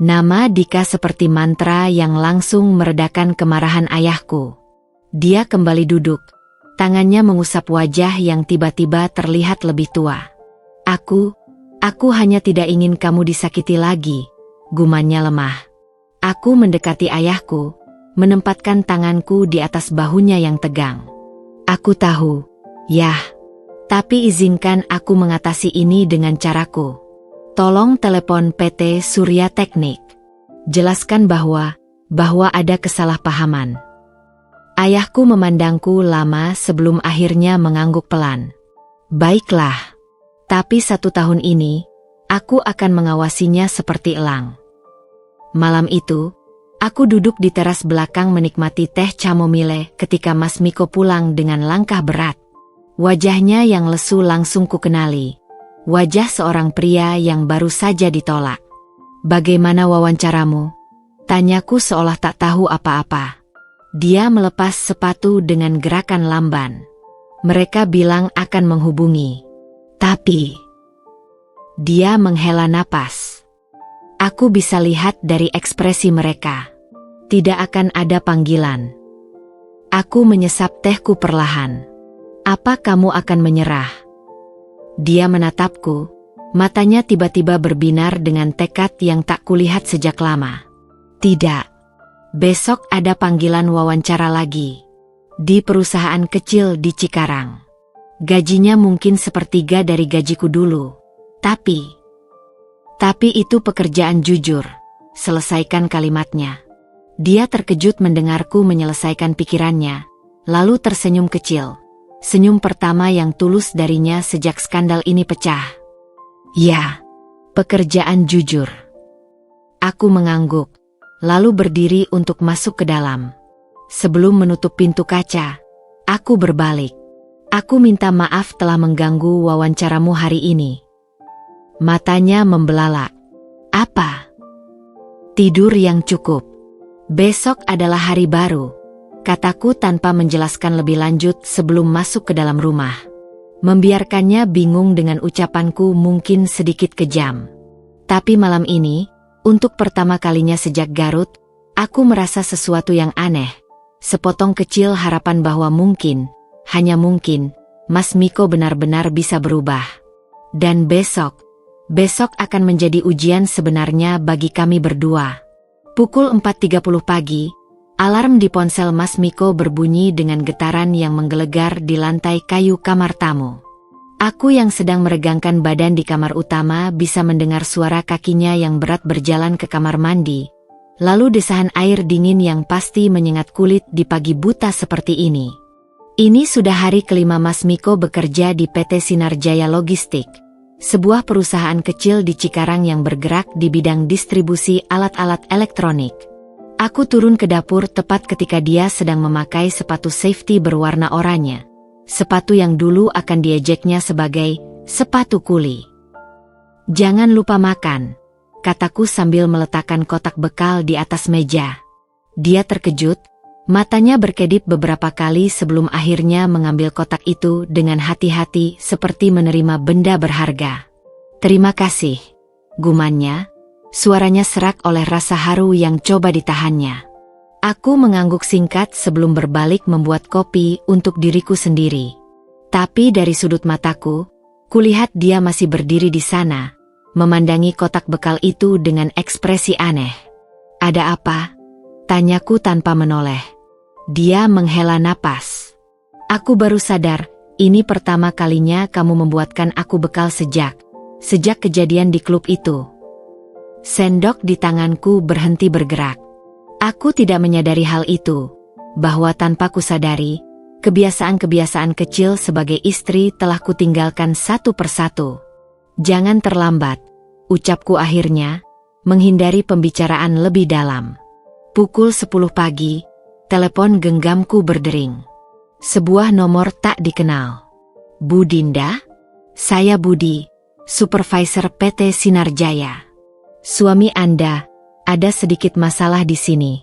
Nama Dika seperti mantra yang langsung meredakan kemarahan ayahku. Dia kembali duduk, tangannya mengusap wajah yang tiba-tiba terlihat lebih tua. Aku hanya tidak ingin kamu disakiti lagi, gumannya lemah. Aku mendekati ayahku, menempatkan tanganku di atas bahunya yang tegang. Aku tahu, Yah, tapi izinkan aku mengatasi ini dengan caraku. Tolong telepon PT Surya Teknik. Jelaskan bahwa ada kesalahpahaman. Ayahku memandangku lama sebelum akhirnya mengangguk pelan. Baiklah, tapi 1 tahun ini, aku akan mengawasinya seperti elang. Malam itu, aku duduk di teras belakang menikmati teh chamomile ketika Mas Miko pulang dengan langkah berat. Wajahnya yang lesu langsung kukenali. Wajah seorang pria yang baru saja ditolak. Bagaimana wawancaramu? Tanyaku seolah tak tahu apa-apa. Dia melepas sepatu dengan gerakan lamban. Mereka bilang akan menghubungi. Tapi dia menghela napas. Aku bisa lihat dari ekspresi mereka. Tidak akan ada panggilan. Aku menyesap tehku perlahan. Apa kamu akan menyerah? Dia menatapku, matanya tiba-tiba berbinar dengan tekad yang tak kulihat sejak lama. Tidak. Besok ada panggilan wawancara lagi. Di perusahaan kecil di Cikarang. Gajinya mungkin 1/3 dari gajiku dulu. Tapi itu pekerjaan jujur. Selesaikan kalimatnya. Dia terkejut mendengarku menyelesaikan pikirannya, lalu tersenyum kecil. Senyum pertama yang tulus darinya sejak skandal ini pecah. Ya, pekerjaan jujur. Aku mengangguk, lalu berdiri untuk masuk ke dalam. Sebelum menutup pintu kaca, aku berbalik. Aku minta maaf telah mengganggu wawancaramu hari ini. Matanya membelalak. Apa? Tidur yang cukup. Besok adalah hari baru, kataku tanpa menjelaskan lebih lanjut sebelum masuk ke dalam rumah. Membiarkannya bingung dengan ucapanku mungkin sedikit kejam. Tapi malam ini, untuk pertama kalinya sejak Garut, aku merasa sesuatu yang aneh. Sepotong kecil harapan bahwa mungkin, hanya mungkin, Mas Miko benar-benar bisa berubah. Dan besok akan menjadi ujian sebenarnya bagi kami berdua. Pukul 4.30 pagi, alarm di ponsel Mas Miko berbunyi dengan getaran yang menggelegar di lantai kayu kamar tamu. Aku yang sedang meregangkan badan di kamar utama bisa mendengar suara kakinya yang berat berjalan ke kamar mandi. Lalu desahan air dingin yang pasti menyengat kulit di pagi buta seperti ini. Ini sudah hari kelima Mas Miko bekerja di PT Sinar Jaya Logistik. Sebuah perusahaan kecil di Cikarang yang bergerak di bidang distribusi alat-alat elektronik. Aku turun ke dapur tepat ketika dia sedang memakai sepatu safety berwarna oranye. Sepatu yang dulu akan diejeknya sebagai sepatu kuli. "Jangan lupa makan," kataku sambil meletakkan kotak bekal di atas meja. Dia terkejut, matanya berkedip beberapa kali sebelum akhirnya mengambil kotak itu dengan hati-hati seperti menerima benda berharga. "Terima kasih," gumannya, suaranya serak oleh rasa haru yang coba ditahannya. Aku mengangguk singkat sebelum berbalik membuat kopi untuk diriku sendiri. Tapi dari sudut mataku, kulihat dia masih berdiri di sana, memandangi kotak bekal itu dengan ekspresi aneh. "Ada apa?" tanyaku tanpa menoleh. Dia menghela napas. "Aku baru sadar, ini pertama kalinya kamu membuatkan aku bekal sejak kejadian di klub itu." Sendok di tanganku berhenti bergerak. Aku tidak menyadari hal itu, bahwa tanpa kusadari, kebiasaan-kebiasaan kecil sebagai istri telah kutinggalkan satu persatu. "Jangan terlambat," ucapku akhirnya, menghindari pembicaraan lebih dalam. Pukul 10 pagi, telepon genggamku berdering. Sebuah nomor tak dikenal. "Bu Dinda? Saya Budi, supervisor PT Sinar Jaya. Suami Anda, ada sedikit masalah di sini."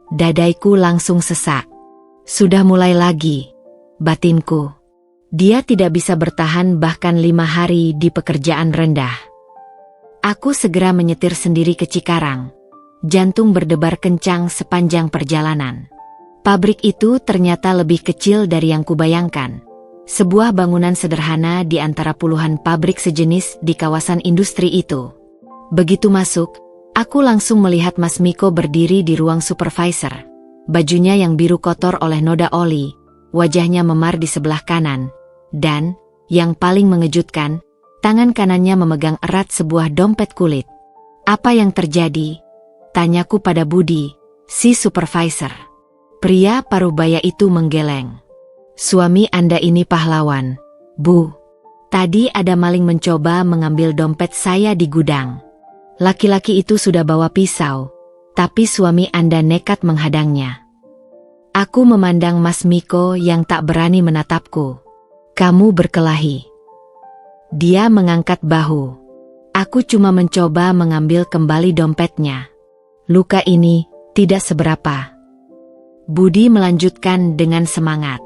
Dadaiku langsung sesak. Sudah mulai lagi, batinku. Dia tidak bisa bertahan bahkan 5 hari di pekerjaan rendah. Aku segera menyetir sendiri ke Cikarang. Jantung berdebar kencang sepanjang perjalanan. Pabrik itu ternyata lebih kecil dari yang kubayangkan. Sebuah bangunan sederhana di antara puluhan pabrik sejenis di kawasan industri itu. Begitu masuk, aku langsung melihat Mas Miko berdiri di ruang supervisor. Bajunya yang biru kotor oleh noda oli, wajahnya memar di sebelah kanan, dan, yang paling mengejutkan, tangan kanannya memegang erat sebuah dompet kulit. "Apa yang terjadi?" tanyaku pada Budi, si supervisor. Pria parubaya itu menggeleng. "Suami Anda ini pahlawan, Bu. Tadi ada maling mencoba mengambil dompet saya di gudang. Laki-laki itu sudah bawa pisau, tapi suami Anda nekat menghadangnya." Aku memandang Mas Miko yang tak berani menatapku. "Kamu berkelahi?" Dia mengangkat bahu. "Aku cuma mencoba mengambil kembali dompetnya. Luka ini tidak seberapa." Budi melanjutkan dengan semangat.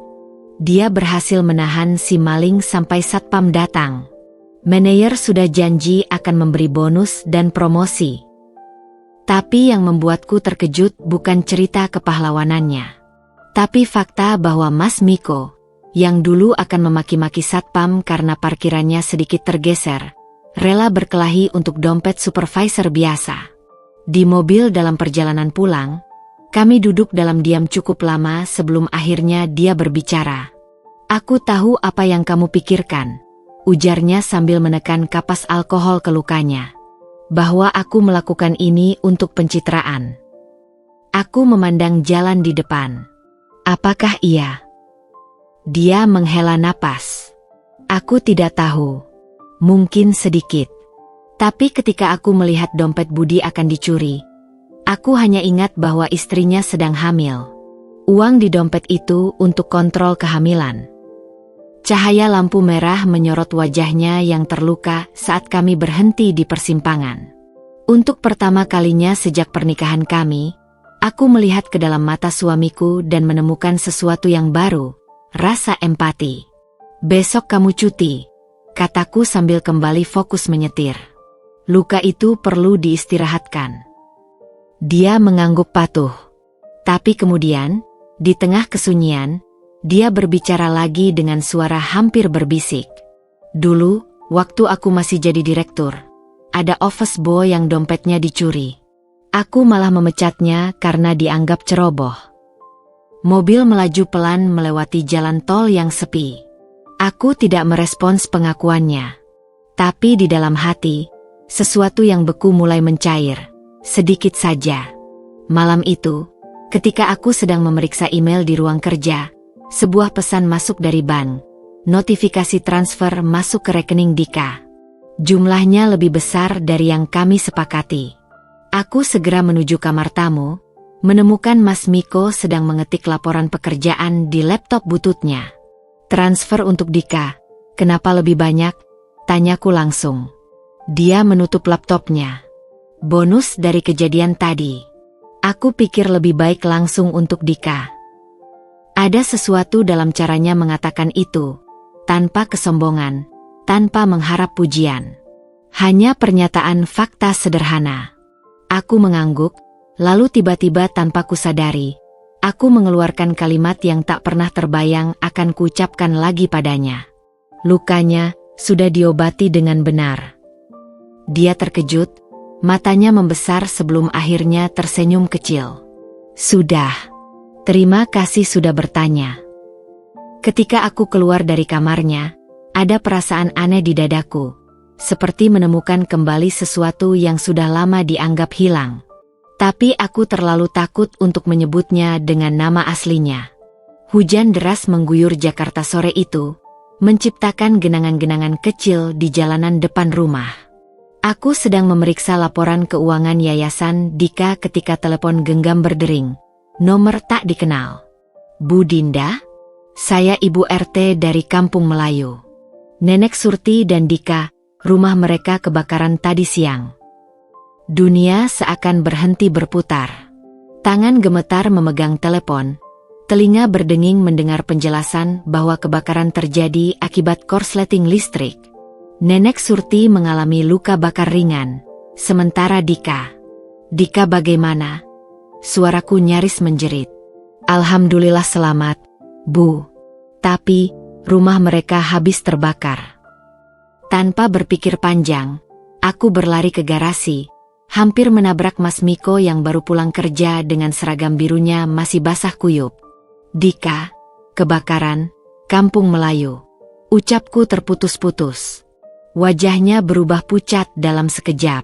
"Dia berhasil menahan si maling sampai satpam datang. Manajer sudah janji akan memberi bonus dan promosi." Tapi yang membuatku terkejut bukan cerita kepahlawanannya, tapi fakta bahwa Mas Miko, yang dulu akan memaki-maki satpam karena parkirannya sedikit tergeser, rela berkelahi untuk dompet supervisor biasa. Di mobil dalam perjalanan pulang, kami duduk dalam diam cukup lama sebelum akhirnya dia berbicara. "Aku tahu apa yang kamu pikirkan," ujarnya sambil menekan kapas alkohol ke lukanya. "Bahwa aku melakukan ini untuk pencitraan." Aku memandang jalan di depan. "Apakah iya?" Dia menghela napas. "Aku tidak tahu. Mungkin sedikit. Tapi ketika aku melihat dompet Budi akan dicuri, aku hanya ingat bahwa istrinya sedang hamil. Uang di dompet itu untuk kontrol kehamilan." Cahaya lampu merah menyorot wajahnya yang terluka saat kami berhenti di persimpangan. Untuk pertama kalinya sejak pernikahan kami, aku melihat ke dalam mata suamiku dan menemukan sesuatu yang baru, rasa empati. "Besok kamu cuti," kataku sambil kembali fokus menyetir. "Luka itu perlu diistirahatkan." Dia mengangguk patuh. Tapi kemudian, di tengah kesunyian, dia berbicara lagi dengan suara hampir berbisik. "Dulu, waktu aku masih jadi direktur, ada office boy yang dompetnya dicuri. Aku malah memecatnya karena dianggap ceroboh." Mobil melaju pelan melewati jalan tol yang sepi. Aku tidak merespons pengakuannya. Tapi di dalam hati, sesuatu yang beku mulai mencair, sedikit saja. Malam itu, ketika aku sedang memeriksa email di ruang kerja, sebuah pesan masuk dari bank. Notifikasi transfer masuk ke rekening Dika. Jumlahnya lebih besar dari yang kami sepakati. Aku segera menuju kamar tamu, menemukan Mas Miko sedang mengetik laporan pekerjaan di laptop bututnya. Transfer untuk Dika, kenapa lebih banyak? Tanyaku langsung. Dia menutup laptopnya. Bonus dari kejadian tadi. Aku pikir lebih baik langsung untuk Dika. Ada sesuatu dalam caranya mengatakan itu, tanpa kesombongan, tanpa mengharap pujian. Hanya pernyataan fakta sederhana. Aku mengangguk, lalu tiba-tiba tanpa kusadari, aku mengeluarkan kalimat yang tak pernah terbayang akan kuucapkan lagi padanya. Lukanya sudah diobati dengan benar. Dia terkejut, matanya membesar sebelum akhirnya tersenyum kecil. Sudah. Terima kasih sudah bertanya. Ketika aku keluar dari kamarnya, ada perasaan aneh di dadaku, seperti menemukan kembali sesuatu yang sudah lama dianggap hilang. Tapi aku terlalu takut untuk menyebutnya dengan nama aslinya. Hujan deras mengguyur Jakarta sore itu, menciptakan genangan-genangan kecil di jalanan depan rumah. Aku sedang memeriksa laporan keuangan Yayasan Dika ketika telepon genggam berdering. Nomor tak dikenal. Bu Dinda? Saya Ibu RT dari Kampung Melayu. Nenek Surti dan Dika, rumah mereka kebakaran tadi siang. Dunia seakan berhenti berputar. Tangan gemetar memegang telepon. Telinga berdenging mendengar penjelasan bahwa kebakaran terjadi akibat korsleting listrik. Nenek Surti mengalami luka bakar ringan. Sementara Dika bagaimana? Suaraku nyaris menjerit. Alhamdulillah selamat, Bu. Tapi, rumah mereka habis terbakar. Tanpa berpikir panjang, aku berlari ke garasi, hampir menabrak Mas Miko yang baru pulang kerja dengan seragam birunya masih basah kuyup. Dika, kebakaran, Kampung Melayu. Ucapku terputus-putus. Wajahnya berubah pucat dalam sekejap.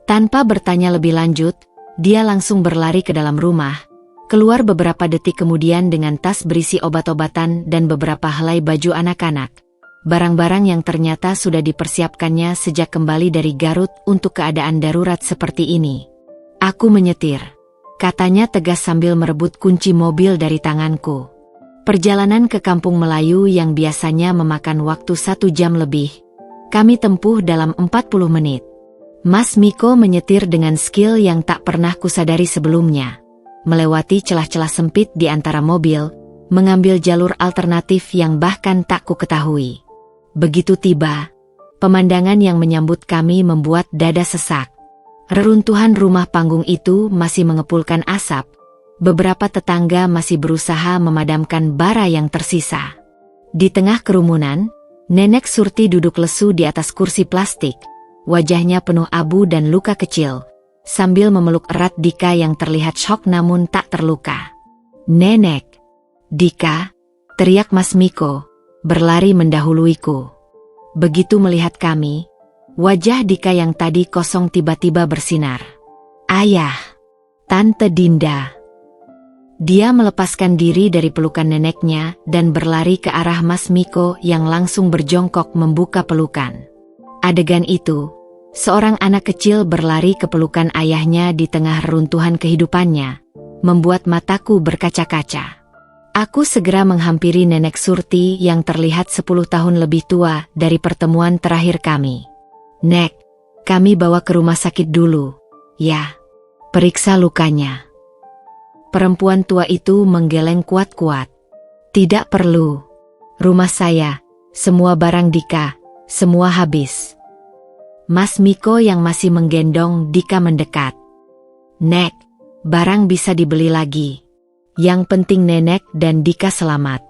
Tanpa bertanya lebih lanjut, dia langsung berlari ke dalam rumah, keluar beberapa detik kemudian dengan tas berisi obat-obatan dan beberapa helai baju anak-anak. Barang-barang yang ternyata sudah dipersiapkannya sejak kembali dari Garut untuk keadaan darurat seperti ini. Aku menyetir, katanya tegas sambil merebut kunci mobil dari tanganku. Perjalanan ke Kampung Melayu yang biasanya memakan waktu 1 jam lebih, kami tempuh dalam 40 menit. Mas Miko menyetir dengan skill yang tak pernah kusadari sebelumnya. Melewati celah-celah sempit di antara mobil, mengambil jalur alternatif yang bahkan tak ku ketahui. Begitu tiba, pemandangan yang menyambut kami membuat dada sesak. Reruntuhan rumah panggung itu masih mengepulkan asap. Beberapa tetangga masih berusaha memadamkan bara yang tersisa. Di tengah kerumunan, Nenek Surti duduk lesu di atas kursi plastik. Wajahnya penuh abu dan luka kecil, sambil memeluk erat Dika yang terlihat syok namun tak terluka. Nenek! Dika! Teriak Mas Miko, berlari mendahuluiku. Begitu melihat kami, wajah Dika yang tadi kosong tiba-tiba bersinar. Ayah! Tante Dinda! Dia melepaskan diri dari pelukan neneknya dan berlari ke arah Mas Miko yang langsung berjongkok membuka pelukan. Adegan itu, seorang anak kecil berlari ke pelukan ayahnya di tengah reruntuhan kehidupannya, membuat mataku berkaca-kaca. Aku segera menghampiri Nenek Surti yang terlihat 10 tahun lebih tua dari pertemuan terakhir kami. Nek, kami bawa ke rumah sakit dulu, ya. Periksa lukanya. Perempuan tua itu menggeleng kuat-kuat. Tidak perlu. Rumah saya, semua barang Dika, semua habis. Mas Miko yang masih menggendong Dika mendekat. Nek, barang bisa dibeli lagi. Yang penting nenek dan Dika selamat.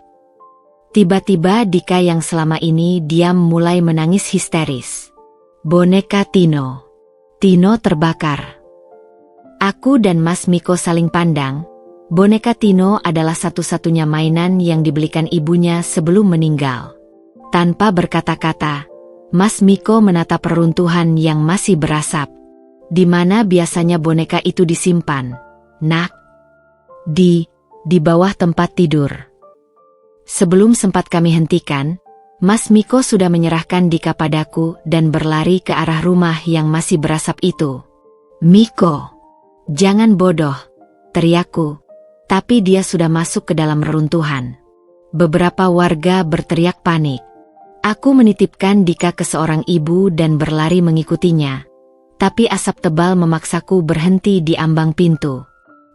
Tiba-tiba Dika yang selama ini diam mulai menangis histeris. Boneka Tino. Tino terbakar. Aku dan Mas Miko saling pandang. Boneka Tino adalah satu-satunya mainan yang dibelikan ibunya sebelum meninggal. Tanpa berkata-kata, Mas Miko menatap reruntuhan yang masih berasap. Di mana biasanya boneka itu disimpan? Nak? Di bawah tempat tidur. Sebelum sempat kami hentikan, Mas Miko sudah menyerahkan Dika padaku dan berlari ke arah rumah yang masih berasap itu. Miko, jangan bodoh. teriakku. Tapi dia sudah masuk ke dalam reruntuhan. Beberapa warga berteriak panik. Aku menitipkan Dika ke seorang ibu dan berlari mengikutinya. Tapi asap tebal memaksaku berhenti di ambang pintu.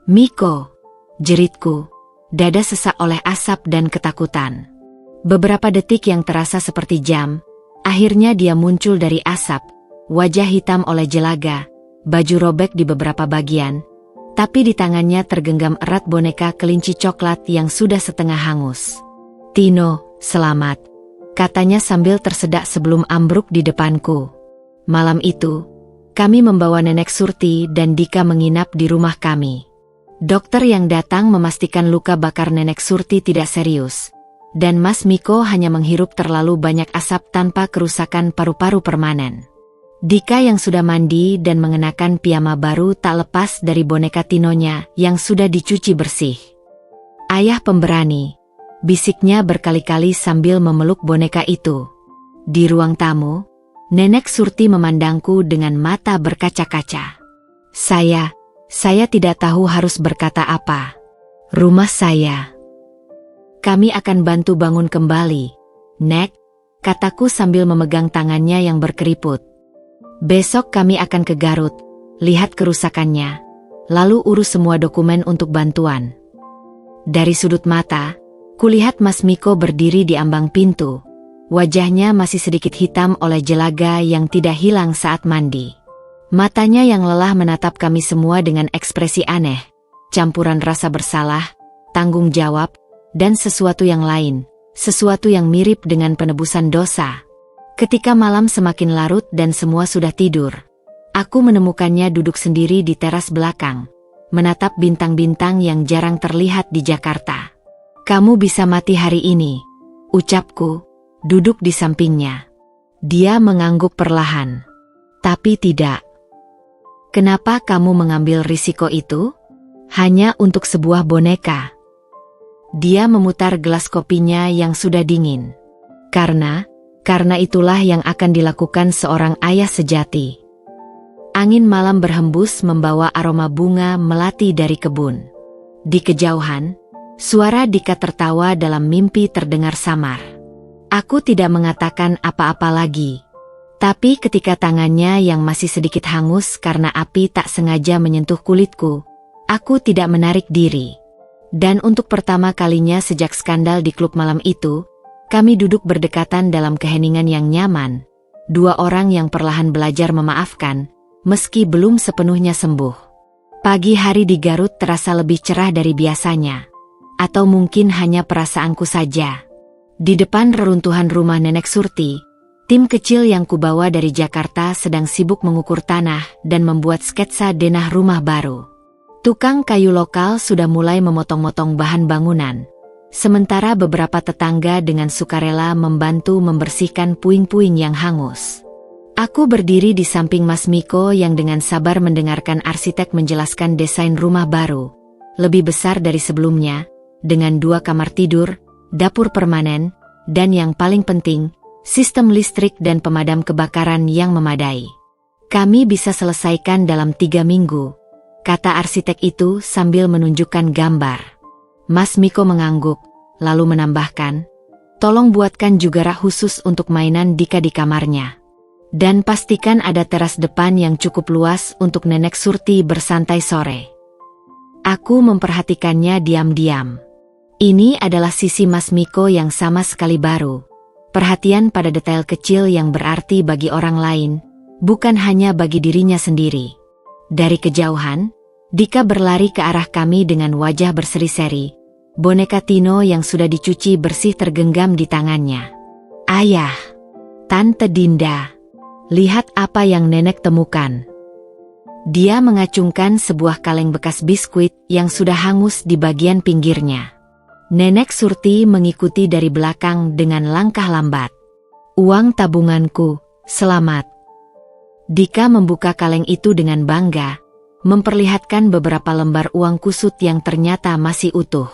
"Miko!" jeritku. Dada sesak oleh asap dan ketakutan. Beberapa detik yang terasa seperti jam, akhirnya dia muncul dari asap, wajah hitam oleh jelaga, baju robek di beberapa bagian, tapi di tangannya tergenggam erat boneka kelinci coklat yang sudah setengah hangus. "Tino, selamat," katanya sambil tersedak sebelum ambruk di depanku. Malam itu, kami membawa Nenek Surti dan Dika menginap di rumah kami. Dokter yang datang memastikan luka bakar Nenek Surti tidak serius. Dan Mas Miko hanya menghirup terlalu banyak asap tanpa kerusakan paru-paru permanen. Dika yang sudah mandi dan mengenakan piyama baru tak lepas dari boneka Tinonya yang sudah dicuci bersih. "Ayah pemberani," bisiknya berkali-kali sambil memeluk boneka itu. Di ruang tamu, Nenek Surti memandangku dengan mata berkaca-kaca. Saya tidak tahu harus berkata apa. "Rumah saya. Kami akan bantu bangun kembali, Nek," kataku sambil memegang tangannya yang berkeriput. "Besok kami akan ke Garut, lihat kerusakannya, lalu urus semua dokumen untuk bantuan." Dari sudut mata, kulihat Mas Miko berdiri di ambang pintu. Wajahnya masih sedikit hitam oleh jelaga yang tidak hilang saat mandi. Matanya yang lelah menatap kami semua dengan ekspresi aneh, campuran rasa bersalah, tanggung jawab, dan sesuatu yang lain, sesuatu yang mirip dengan penebusan dosa. Ketika malam semakin larut dan semua sudah tidur, aku menemukannya duduk sendiri di teras belakang, menatap bintang-bintang yang jarang terlihat di Jakarta. "Kamu bisa mati hari ini," ucapku, duduk di sampingnya. Dia mengangguk perlahan. "Tapi tidak." "Kenapa kamu mengambil risiko itu? Hanya untuk sebuah boneka?" Dia memutar gelas kopinya yang sudah dingin. Karena itulah yang akan dilakukan seorang ayah sejati." Angin malam berhembus membawa aroma bunga melati dari kebun. Di kejauhan, suara Dika tertawa dalam mimpi terdengar samar. Aku tidak mengatakan apa-apa lagi. Tapi ketika tangannya yang masih sedikit hangus karena api tak sengaja menyentuh kulitku, aku tidak menarik diri. Dan untuk pertama kalinya sejak skandal di klub malam itu, kami duduk berdekatan dalam keheningan yang nyaman. Dua orang yang perlahan belajar memaafkan, meski belum sepenuhnya sembuh. Pagi hari di Garut terasa lebih cerah dari biasanya. Atau mungkin hanya perasaanku saja. Di depan reruntuhan rumah Nenek Surti, tim kecil yang kubawa dari Jakarta sedang sibuk mengukur tanah dan membuat sketsa denah rumah baru. Tukang kayu lokal sudah mulai memotong-motong bahan bangunan, sementara beberapa tetangga dengan sukarela membantu membersihkan puing-puing yang hangus. Aku berdiri di samping Mas Miko yang dengan sabar mendengarkan arsitek menjelaskan desain rumah baru, lebih besar dari sebelumnya, dengan 2 kamar tidur, dapur permanen, dan yang paling penting, sistem listrik dan pemadam kebakaran yang memadai. "Kami bisa selesaikan dalam 3 minggu. Kata arsitek itu sambil menunjukkan gambar. Mas Miko mengangguk, lalu menambahkan, "Tolong buatkan juga rak khusus untuk mainan Dika di kamarnya. Dan pastikan ada teras depan yang cukup luas untuk Nenek Surti bersantai sore." Aku memperhatikannya diam-diam. Ini adalah sisi Mas Miko yang sama sekali baru. Perhatian pada detail kecil yang berarti bagi orang lain, bukan hanya bagi dirinya sendiri. Dari kejauhan, Dika berlari ke arah kami dengan wajah berseri-seri. Boneka Tino yang sudah dicuci bersih tergenggam di tangannya. "Ayah, Tante Dinda, lihat apa yang nenek temukan." Dia mengacungkan sebuah kaleng bekas biskuit yang sudah hangus di bagian pinggirnya. Nenek Surti mengikuti dari belakang dengan langkah lambat. "Uang tabunganku, selamat." Dika membuka kaleng itu dengan bangga, memperlihatkan beberapa lembar uang kusut yang ternyata masih utuh.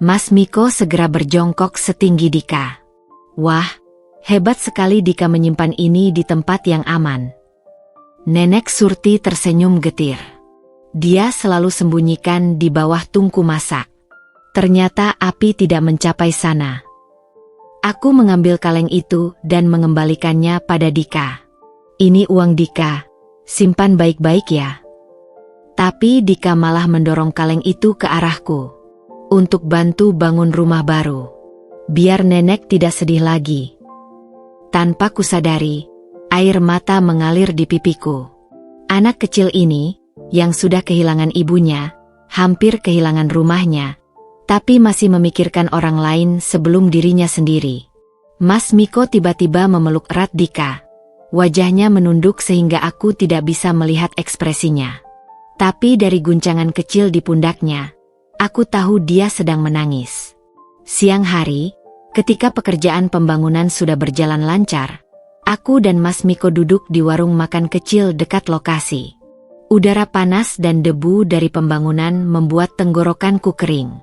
Mas Miko segera berjongkok setinggi Dika. "Wah, hebat sekali Dika menyimpan ini di tempat yang aman." Nenek Surti tersenyum getir. Dia selalu sembunyikan di bawah tungku masak. Ternyata api tidak mencapai sana. Aku mengambil kaleng itu dan mengembalikannya pada Dika. Ini uang Dika, simpan baik-baik ya. Tapi Dika malah mendorong kaleng itu ke arahku. Untuk bantu bangun rumah baru. Biar nenek tidak sedih lagi. Tanpa kusadari, air mata mengalir di pipiku. Anak kecil ini, yang sudah kehilangan ibunya, hampir kehilangan rumahnya, tapi masih memikirkan orang lain sebelum dirinya sendiri. Mas Miko tiba-tiba memeluk erat Dika. Wajahnya menunduk sehingga aku tidak bisa melihat ekspresinya. Tapi dari guncangan kecil di pundaknya, aku tahu dia sedang menangis. Siang hari, ketika pekerjaan pembangunan sudah berjalan lancar, aku dan Mas Miko duduk di warung makan kecil dekat lokasi. Udara panas dan debu dari pembangunan membuat tenggorokanku kering.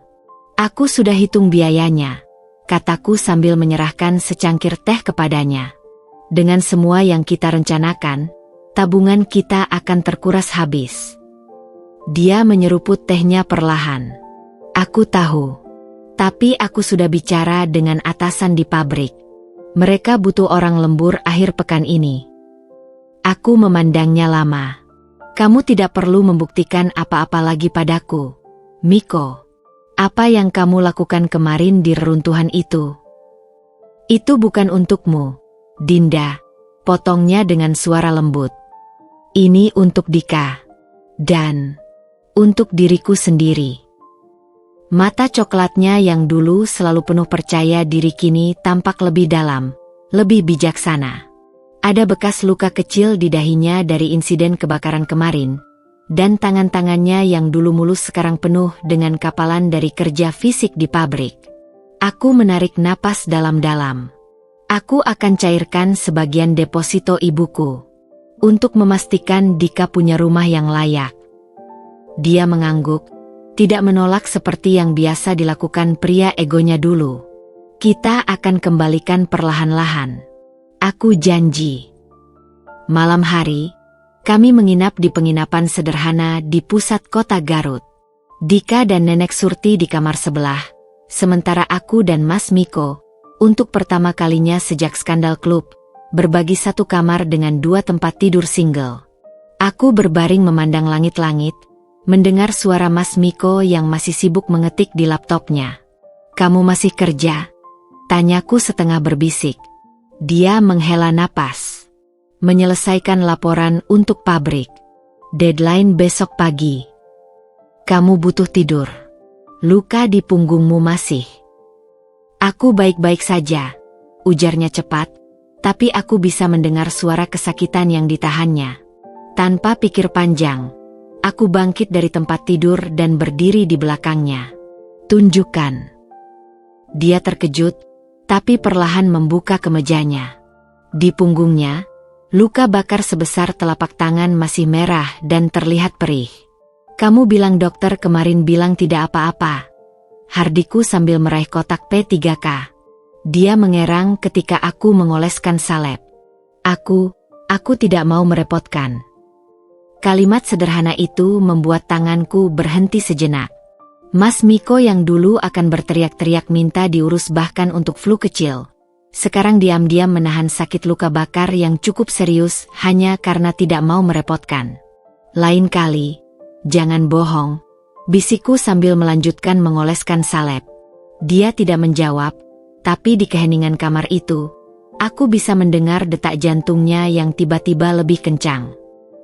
Aku sudah hitung biayanya, kataku sambil menyerahkan secangkir teh kepadanya. Dengan semua yang kita rencanakan, tabungan kita akan terkuras habis. Dia menyeruput tehnya perlahan. Aku tahu. Tapi aku sudah bicara dengan atasan di pabrik. Mereka butuh orang lembur akhir pekan ini. Aku memandangnya lama. Kamu tidak perlu membuktikan apa-apa lagi padaku, Miko. Apa yang kamu lakukan kemarin di reruntuhan itu? Itu bukan untukmu, Dinda, potongnya dengan suara lembut. Ini untuk Dika. Dan untuk diriku sendiri. Mata coklatnya yang dulu selalu penuh percaya diri kini tampak lebih dalam, lebih bijaksana. Ada bekas luka kecil di dahinya dari insiden kebakaran kemarin, dan tangan-tangannya yang dulu mulus sekarang penuh dengan kapalan dari kerja fisik di pabrik. Aku menarik napas dalam-dalam. Aku akan cairkan sebagian deposito ibuku, untuk memastikan Dika punya rumah yang layak. Dia mengangguk, tidak menolak seperti yang biasa dilakukan pria egonya dulu. Kita akan kembalikan perlahan-lahan. Aku janji. Malam hari, kami menginap di penginapan sederhana di pusat kota Garut. Dika dan Nenek Surti di kamar sebelah, sementara aku dan Mas Miko, untuk pertama kalinya sejak skandal klub, berbagi satu kamar dengan 2 tempat tidur single. Aku berbaring memandang langit-langit, mendengar suara Mas Miko yang masih sibuk mengetik di laptopnya. Kamu masih kerja? Tanyaku setengah berbisik. Dia menghela napas. Menyelesaikan laporan untuk pabrik. Deadline besok pagi. Kamu butuh tidur. Luka di punggungmu masih. Aku baik-baik saja, ujarnya cepat, tapi aku bisa mendengar suara kesakitan yang ditahannya. Tanpa pikir panjang, aku bangkit dari tempat tidur dan berdiri di belakangnya. Tunjukkan. Dia terkejut, tapi perlahan membuka kemejanya. Di punggungnya, luka bakar sebesar telapak tangan masih merah dan terlihat perih. Kamu bilang dokter kemarin bilang tidak apa-apa. Hardiku sambil meraih kotak P3K. Dia mengerang ketika aku mengoleskan salep. Aku tidak mau merepotkan. Kalimat sederhana itu membuat tanganku berhenti sejenak. Mas Miko yang dulu akan berteriak-teriak minta diurus bahkan untuk flu kecil, sekarang diam-diam menahan sakit luka bakar yang cukup serius hanya karena tidak mau merepotkan. Lain kali, jangan bohong, bisikku sambil melanjutkan mengoleskan salep. Dia tidak menjawab, tapi di keheningan kamar itu, aku bisa mendengar detak jantungnya yang tiba-tiba lebih kencang.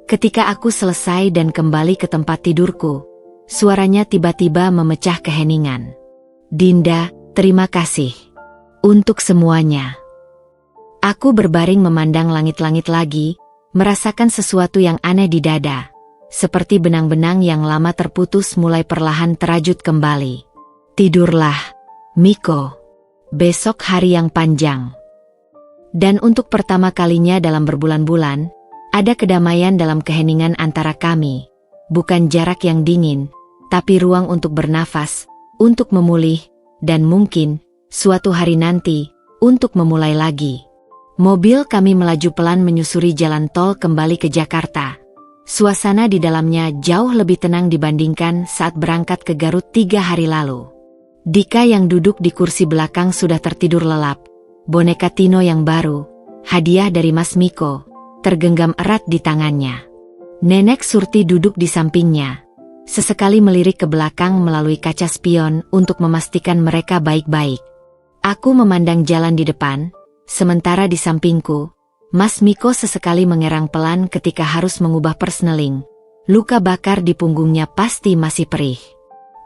Ketika aku selesai dan kembali ke tempat tidurku, suaranya tiba-tiba memecah keheningan. Dinda, terima kasih untuk semuanya. Aku berbaring memandang langit-langit lagi, merasakan sesuatu yang aneh di dada. Seperti benang-benang yang lama terputus mulai perlahan terajut kembali. Tidurlah, Miko. Besok hari yang panjang. Dan untuk pertama kalinya dalam berbulan-bulan, ada kedamaian dalam keheningan antara kami. Bukan jarak yang dingin, tapi ruang untuk bernafas, untuk memulih, dan mungkin, suatu hari nanti, untuk memulai lagi. Mobil kami melaju pelan menyusuri jalan tol kembali ke Jakarta. Suasana di dalamnya jauh lebih tenang dibandingkan saat berangkat ke Garut 3 hari lalu. Dika yang duduk di kursi belakang sudah tertidur lelap. Boneka Tino yang baru, hadiah dari Mas Miko, tergenggam erat di tangannya. Nenek Surti duduk di sampingnya. Sesekali melirik ke belakang melalui kaca spion untuk memastikan mereka baik-baik. Aku memandang jalan di depan, sementara di sampingku, Mas Miko sesekali mengerang pelan ketika harus mengubah persneling. Luka bakar di punggungnya pasti masih perih.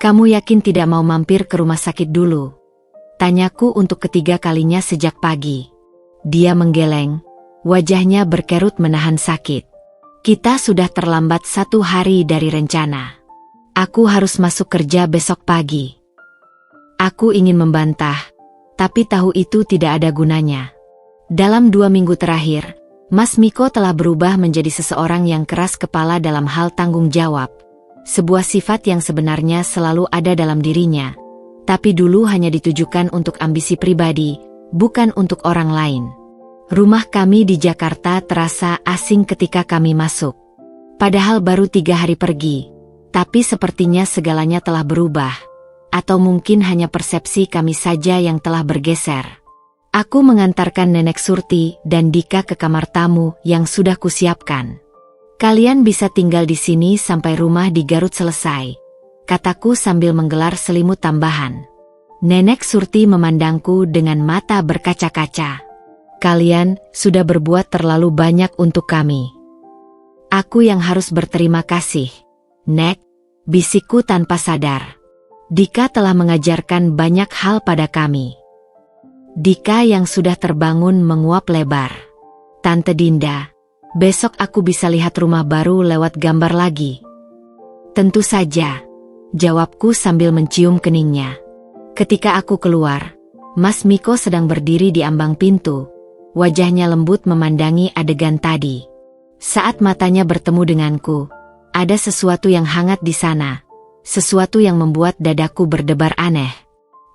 "Kamu yakin tidak mau mampir ke rumah sakit dulu?" Tanyaku untuk ketiga kalinya sejak pagi. Dia menggeleng, wajahnya berkerut menahan sakit. "Kita sudah terlambat 1 hari dari rencana. Aku harus masuk kerja besok pagi." Aku ingin membantah, tapi tahu itu tidak ada gunanya. Dalam 2 minggu terakhir, Mas Miko telah berubah menjadi seseorang yang keras kepala dalam hal tanggung jawab. Sebuah sifat yang sebenarnya selalu ada dalam dirinya, tapi dulu hanya ditujukan untuk ambisi pribadi, bukan untuk orang lain. Rumah kami di Jakarta terasa asing ketika kami masuk. Padahal baru 3 hari pergi, tapi sepertinya segalanya telah berubah. Atau mungkin hanya persepsi kami saja yang telah bergeser. Aku mengantarkan Nenek Surti dan Dika ke kamar tamu yang sudah kusiapkan. "Kalian bisa tinggal di sini sampai rumah di Garut selesai," kataku sambil menggelar selimut tambahan. Nenek Surti memandangku dengan mata berkaca-kaca. "Kalian sudah berbuat terlalu banyak untuk kami." "Aku yang harus berterima kasih, Nek," bisikku tanpa sadar. "Dika telah mengajarkan banyak hal pada kami." Dika yang sudah terbangun menguap lebar. "Tante Dinda, besok aku bisa lihat rumah baru lewat gambar lagi?" "Tentu saja," jawabku sambil mencium keningnya. Ketika aku keluar, Mas Miko sedang berdiri di ambang pintu. Wajahnya lembut memandangi adegan tadi. Saat matanya bertemu denganku, ada sesuatu yang hangat di sana. Sesuatu yang membuat dadaku berdebar aneh.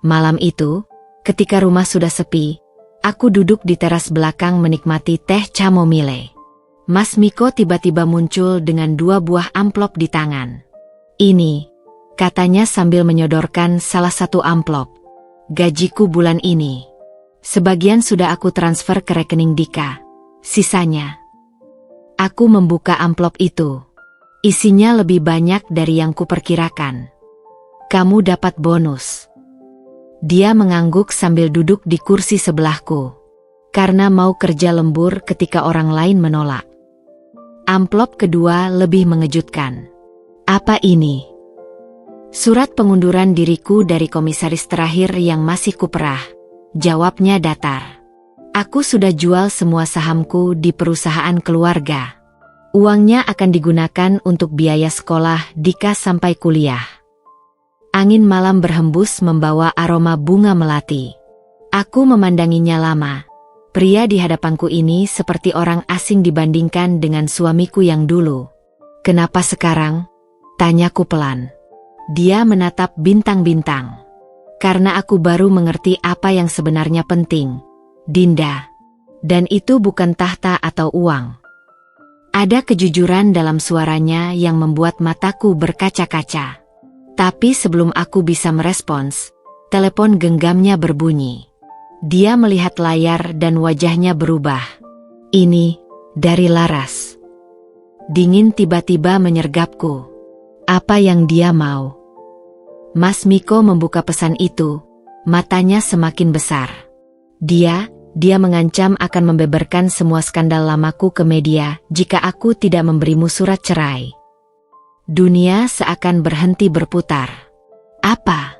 Malam itu, ketika rumah sudah sepi, aku duduk di teras belakang menikmati teh chamomile. Mas Miko tiba-tiba muncul dengan 2 buah amplop di tangan. "Ini," katanya sambil menyodorkan salah satu amplop. "Gajiku bulan ini. Sebagian sudah aku transfer ke rekening Dika. Sisanya." Aku membuka amplop itu. Isinya lebih banyak dari yang kuperkirakan. "Kamu dapat bonus." Dia mengangguk sambil duduk di kursi sebelahku. Karena mau kerja lembur ketika orang lain menolak. Amplop kedua lebih mengejutkan. "Apa ini?" "Surat pengunduran diriku dari komisaris terakhir yang masih kuperah," jawabnya datar. "Aku sudah jual semua sahamku di perusahaan keluarga. Uangnya akan digunakan untuk biaya sekolah Dika sampai kuliah." Angin malam berhembus membawa aroma bunga melati. Aku memandanginya lama. Pria di hadapanku ini seperti orang asing dibandingkan dengan suamiku yang dulu. "Kenapa sekarang?" tanyaku pelan. Dia menatap bintang-bintang. "Karena aku baru mengerti apa yang sebenarnya penting, Dinda. Dan itu bukan tahta atau uang." Ada kejujuran dalam suaranya yang membuat mataku berkaca-kaca. Tapi sebelum aku bisa merespons, telepon genggamnya berbunyi. Dia melihat layar dan wajahnya berubah. "Ini dari Laras." Dingin tiba-tiba menyergapku. Apa yang dia mau? Mas Miko membuka pesan itu, matanya semakin besar. Dia mengancam akan membeberkan semua skandal lamaku ke media jika aku tidak memberimu surat cerai. Dunia seakan berhenti berputar. "Apa?"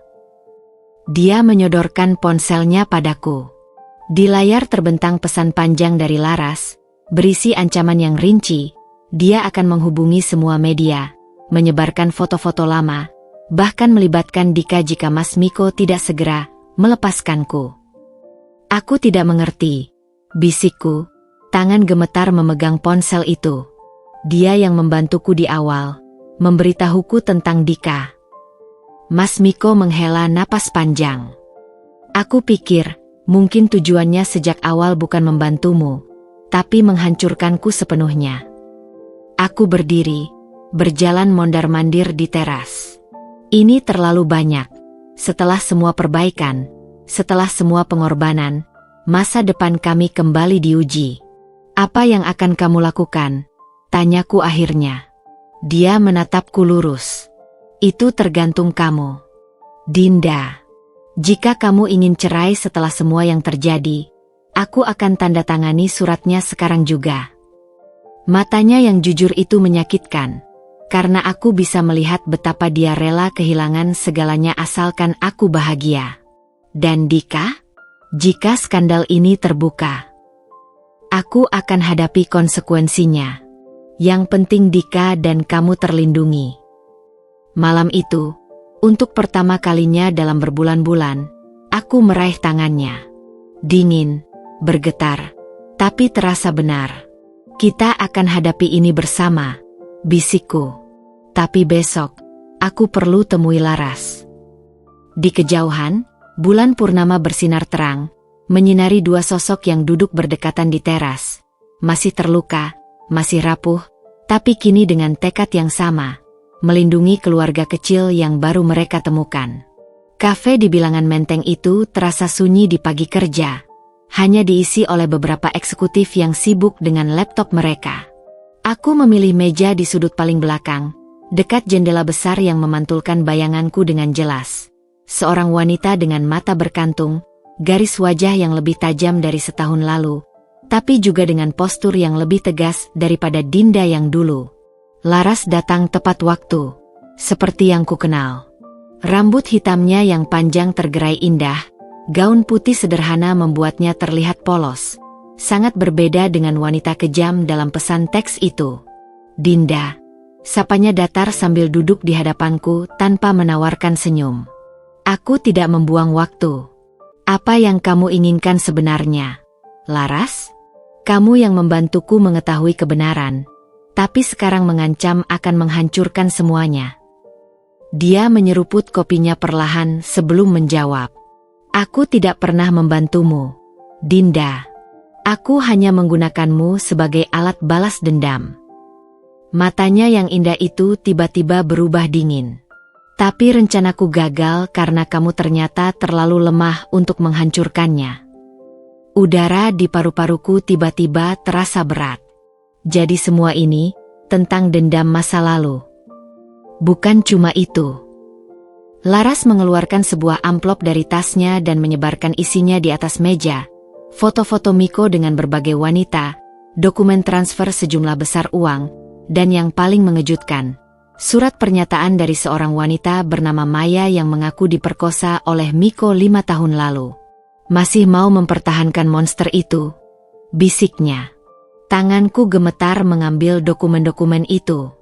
Dia menyodorkan ponselnya padaku. Di layar terbentang pesan panjang dari Laras, berisi ancaman yang rinci. Dia akan menghubungi semua media, menyebarkan foto-foto lama, bahkan melibatkan Dika jika Mas Miko tidak segera melepaskanku. Aku tidak mengerti, bisikku, tangan gemetar memegang ponsel itu. Dia yang membantuku di awal, memberitahuku tentang Dika. Mas Miko menghela napas panjang. Aku pikir, mungkin tujuannya sejak awal bukan membantumu, tapi menghancurkanku sepenuhnya. Aku berdiri, berjalan mondar-mandir di teras. Ini terlalu banyak. Setelah semua perbaikan, setelah semua pengorbanan, masa depan kami kembali diuji. Apa yang akan kamu lakukan? Tanyaku akhirnya. Dia menatapku lurus. Itu tergantung kamu, Dinda. Jika kamu ingin cerai setelah semua yang terjadi, aku akan tanda tangani suratnya sekarang juga. Matanya yang jujur itu menyakitkan, karena aku bisa melihat betapa dia rela kehilangan segalanya asalkan aku bahagia. Dan Dika? Jika skandal ini terbuka, aku akan hadapi konsekuensinya. Yang penting Dika dan kamu terlindungi. Malam itu, untuk pertama kalinya dalam berbulan-bulan, aku meraih tangannya. Dingin, bergetar, tapi terasa benar. Kita akan hadapi ini bersama, bisikku. Tapi besok, aku perlu temui Laras. Di kejauhan, bulan purnama bersinar terang, menyinari dua sosok yang duduk berdekatan di teras. Masih terluka, masih rapuh, tapi kini dengan tekad yang sama, melindungi keluarga kecil yang baru mereka temukan. Kafe di bilangan Menteng itu terasa sunyi di pagi kerja, hanya diisi oleh beberapa eksekutif yang sibuk dengan laptop mereka. Aku memilih meja di sudut paling belakang, dekat jendela besar yang memantulkan bayanganku dengan jelas. Seorang wanita dengan mata berkantung, garis wajah yang lebih tajam dari setahun lalu, tapi juga dengan postur yang lebih tegas daripada Dinda yang dulu. Laras datang tepat waktu, seperti yang ku kenal. Rambut hitamnya yang panjang tergerai indah, gaun putih sederhana membuatnya terlihat polos. Sangat berbeda dengan wanita kejam dalam pesan teks itu. Dinda, sapanya datar sambil duduk di hadapanku tanpa menawarkan senyum. Aku tidak membuang waktu. Apa yang kamu inginkan sebenarnya, Laras? Kamu yang membantuku mengetahui kebenaran, tapi sekarang mengancam akan menghancurkan semuanya. Dia menyeruput kopinya perlahan sebelum menjawab. Aku tidak pernah membantumu, Dinda. Aku hanya menggunakanmu sebagai alat balas dendam. Matanya yang indah itu tiba-tiba berubah dingin. Tapi rencanaku gagal karena kamu ternyata terlalu lemah untuk menghancurkannya. Udara di paru-paruku tiba-tiba terasa berat. Jadi semua ini tentang dendam masa lalu. Bukan cuma itu. Laras mengeluarkan sebuah amplop dari tasnya dan menyebarkan isinya di atas meja. Foto-foto Miko dengan berbagai wanita, dokumen transfer sejumlah besar uang, dan yang paling mengejutkan, surat pernyataan dari seorang wanita bernama Maya yang mengaku diperkosa oleh Miko 5 tahun lalu. Masih mau mempertahankan monster itu? Bisiknya. Tanganku gemetar mengambil dokumen-dokumen itu.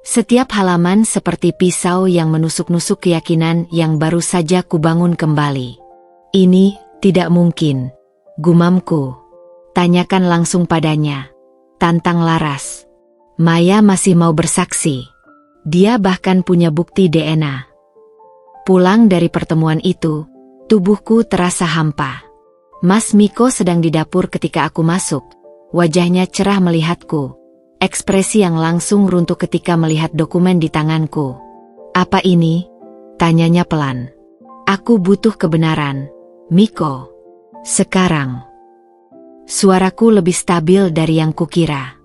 Setiap halaman seperti pisau yang menusuk-nusuk keyakinan yang baru saja kubangun kembali. Ini tidak mungkin, gumamku. Tanyakan langsung padanya. Tantang Laras. Maya masih mau bersaksi. Dia bahkan punya bukti DNA. Pulang dari pertemuan itu, tubuhku terasa hampa. Mas Miko sedang di dapur ketika aku masuk. Wajahnya cerah melihatku. Ekspresi yang langsung runtuh ketika melihat dokumen di tanganku. Apa ini? Tanyanya pelan. Aku butuh kebenaran, Miko. Sekarang. Suaraku lebih stabil dari yang kukira.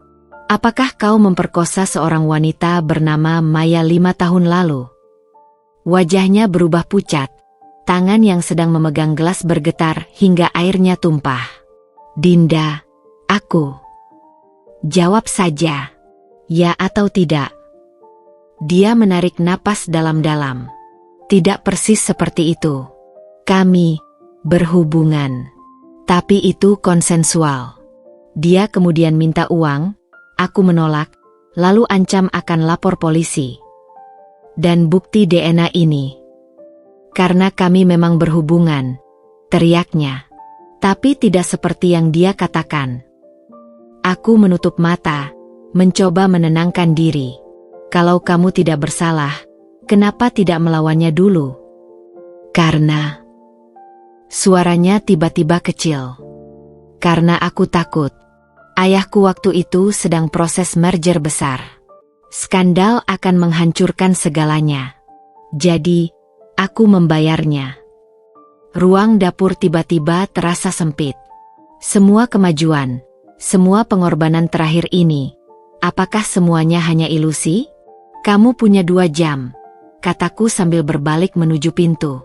Apakah kau memperkosa seorang wanita bernama Maya 5 tahun lalu? Wajahnya berubah pucat. Tangan yang sedang memegang gelas bergetar hingga airnya tumpah. Dinda, aku. Jawab saja. Ya atau tidak? Dia menarik napas dalam-dalam. Tidak persis seperti itu. Kami berhubungan. Tapi itu konsensual. Dia kemudian minta uang, aku menolak, lalu ancam akan lapor polisi. Dan bukti DNA ini. Karena kami memang berhubungan, teriaknya. Tapi tidak seperti yang dia katakan. Aku menutup mata, mencoba menenangkan diri. Kalau kamu tidak bersalah, kenapa tidak melawannya dulu? Karena... Suaranya tiba-tiba kecil. Karena aku takut. Ayahku waktu itu sedang proses merger besar. Skandal akan menghancurkan segalanya. Jadi, aku membayarnya. Ruang dapur tiba-tiba terasa sempit. Semua kemajuan, semua pengorbanan terakhir ini, apakah semuanya hanya ilusi? Kamu punya 2 jam, kataku sambil berbalik menuju pintu.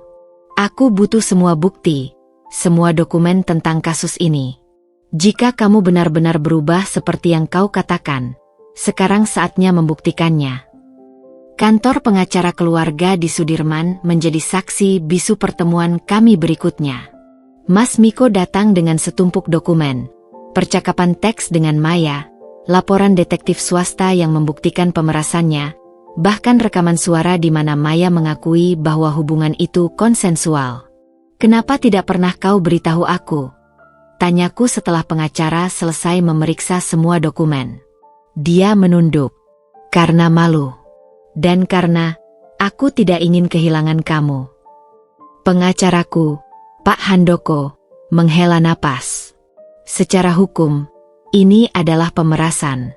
Aku butuh semua bukti, semua dokumen tentang kasus ini. Jika kamu benar-benar berubah seperti yang kau katakan, sekarang saatnya membuktikannya. Kantor pengacara keluarga di Sudirman menjadi saksi bisu pertemuan kami berikutnya. Mas Miko datang dengan setumpuk dokumen, percakapan teks dengan Maya, laporan detektif swasta yang membuktikan pemerasannya, bahkan rekaman suara di mana Maya mengakui bahwa hubungan itu konsensual. Kenapa tidak pernah kau beritahu aku? Tanyaku setelah pengacara selesai memeriksa semua dokumen. Dia menunduk. Karena malu. Dan karena aku tidak ingin kehilangan kamu. Pengacaraku, Pak Handoko, menghela napas. Secara hukum, ini adalah pemerasan.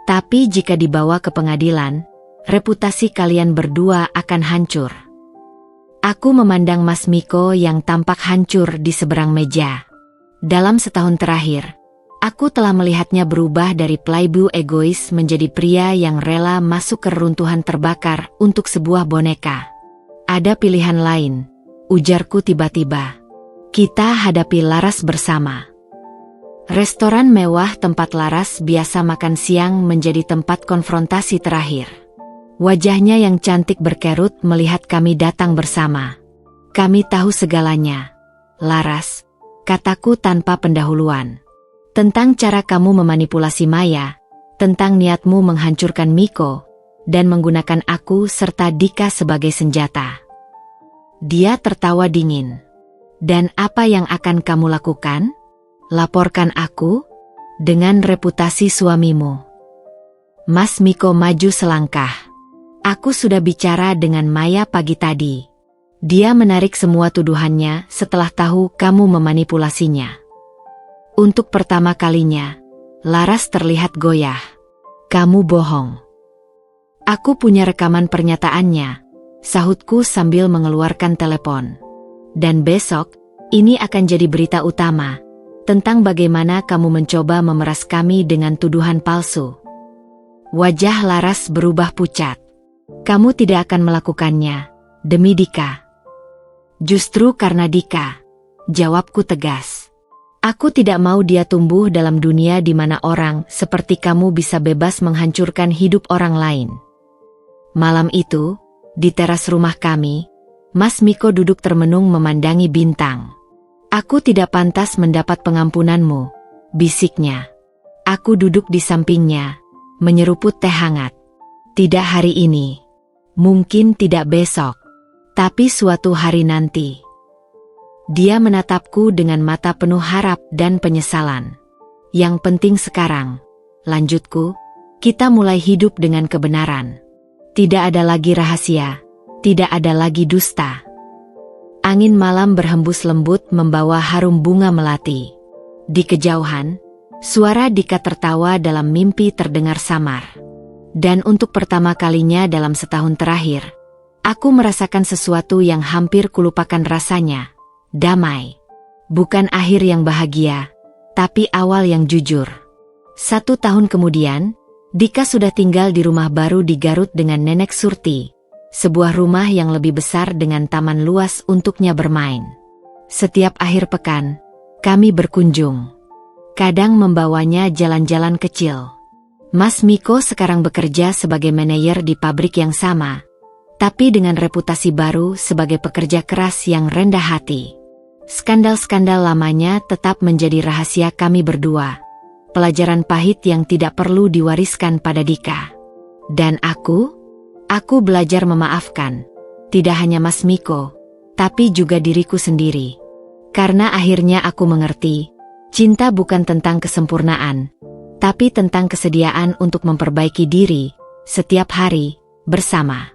Tapi jika dibawa ke pengadilan, reputasi kalian berdua akan hancur. Aku memandang Mas Miko yang tampak hancur di seberang meja. Dalam setahun terakhir, aku telah melihatnya berubah dari playboy egois menjadi pria yang rela masuk ke reruntuhan terbakar untuk sebuah boneka. Ada pilihan lain, ujarku tiba-tiba. Kita hadapi Laras bersama. Restoran mewah tempat Laras biasa makan siang menjadi tempat konfrontasi terakhir. Wajahnya yang cantik berkerut melihat kami datang bersama. Kami tahu segalanya, Laras, kataku tanpa pendahuluan. Tentang cara kamu memanipulasi Maya, tentang niatmu menghancurkan Miko, dan menggunakan aku serta Dika sebagai senjata. Dia tertawa dingin. Dan apa yang akan kamu lakukan? Laporkan aku? Dengan reputasi suamimu. Mas Miko maju selangkah. Aku sudah bicara dengan Maya pagi tadi. Dia menarik semua tuduhannya setelah tahu kamu memanipulasinya. Untuk pertama kalinya, Laras terlihat goyah. Kamu bohong. Aku punya rekaman pernyataannya, sahutku sambil mengeluarkan telepon. Dan besok, ini akan jadi berita utama, tentang bagaimana kamu mencoba memeras kami dengan tuduhan palsu. Wajah Laras berubah pucat. Kamu tidak akan melakukannya, demi Dika. Justru karena Dika, jawabku tegas. Aku tidak mau dia tumbuh dalam dunia di mana orang seperti kamu bisa bebas menghancurkan hidup orang lain. Malam itu, di teras rumah kami, Mas Miko duduk termenung memandangi bintang. Aku tidak pantas mendapat pengampunanmu, bisiknya. Aku duduk di sampingnya, menyeruput teh hangat. Tidak hari ini, mungkin tidak besok, tapi suatu hari nanti. Dia menatapku dengan mata penuh harap dan penyesalan. Yang penting sekarang, lanjutku, kita mulai hidup dengan kebenaran. Tidak ada lagi rahasia, tidak ada lagi dusta. Angin malam berhembus lembut membawa harum bunga melati. Di kejauhan, suara Dika tertawa dalam mimpi terdengar samar. Dan untuk pertama kalinya dalam setahun terakhir, aku merasakan sesuatu yang hampir kulupakan rasanya. Damai. Bukan akhir yang bahagia, tapi awal yang jujur. 1 tahun kemudian, Dika sudah tinggal di rumah baru di Garut dengan Nenek Surti. Sebuah rumah yang lebih besar dengan taman luas untuknya bermain. Setiap akhir pekan, kami berkunjung. Kadang membawanya jalan-jalan kecil. Mas Miko sekarang bekerja sebagai manajer di pabrik yang sama, tapi dengan reputasi baru sebagai pekerja keras yang rendah hati. Skandal-skandal lamanya tetap menjadi rahasia kami berdua. Pelajaran pahit yang tidak perlu diwariskan pada Dika. Dan aku belajar memaafkan. Tidak hanya Mas Miko, tapi juga diriku sendiri. Karena akhirnya aku mengerti, cinta bukan tentang kesempurnaan, tapi tentang kesediaan untuk memperbaiki diri, setiap hari, bersama.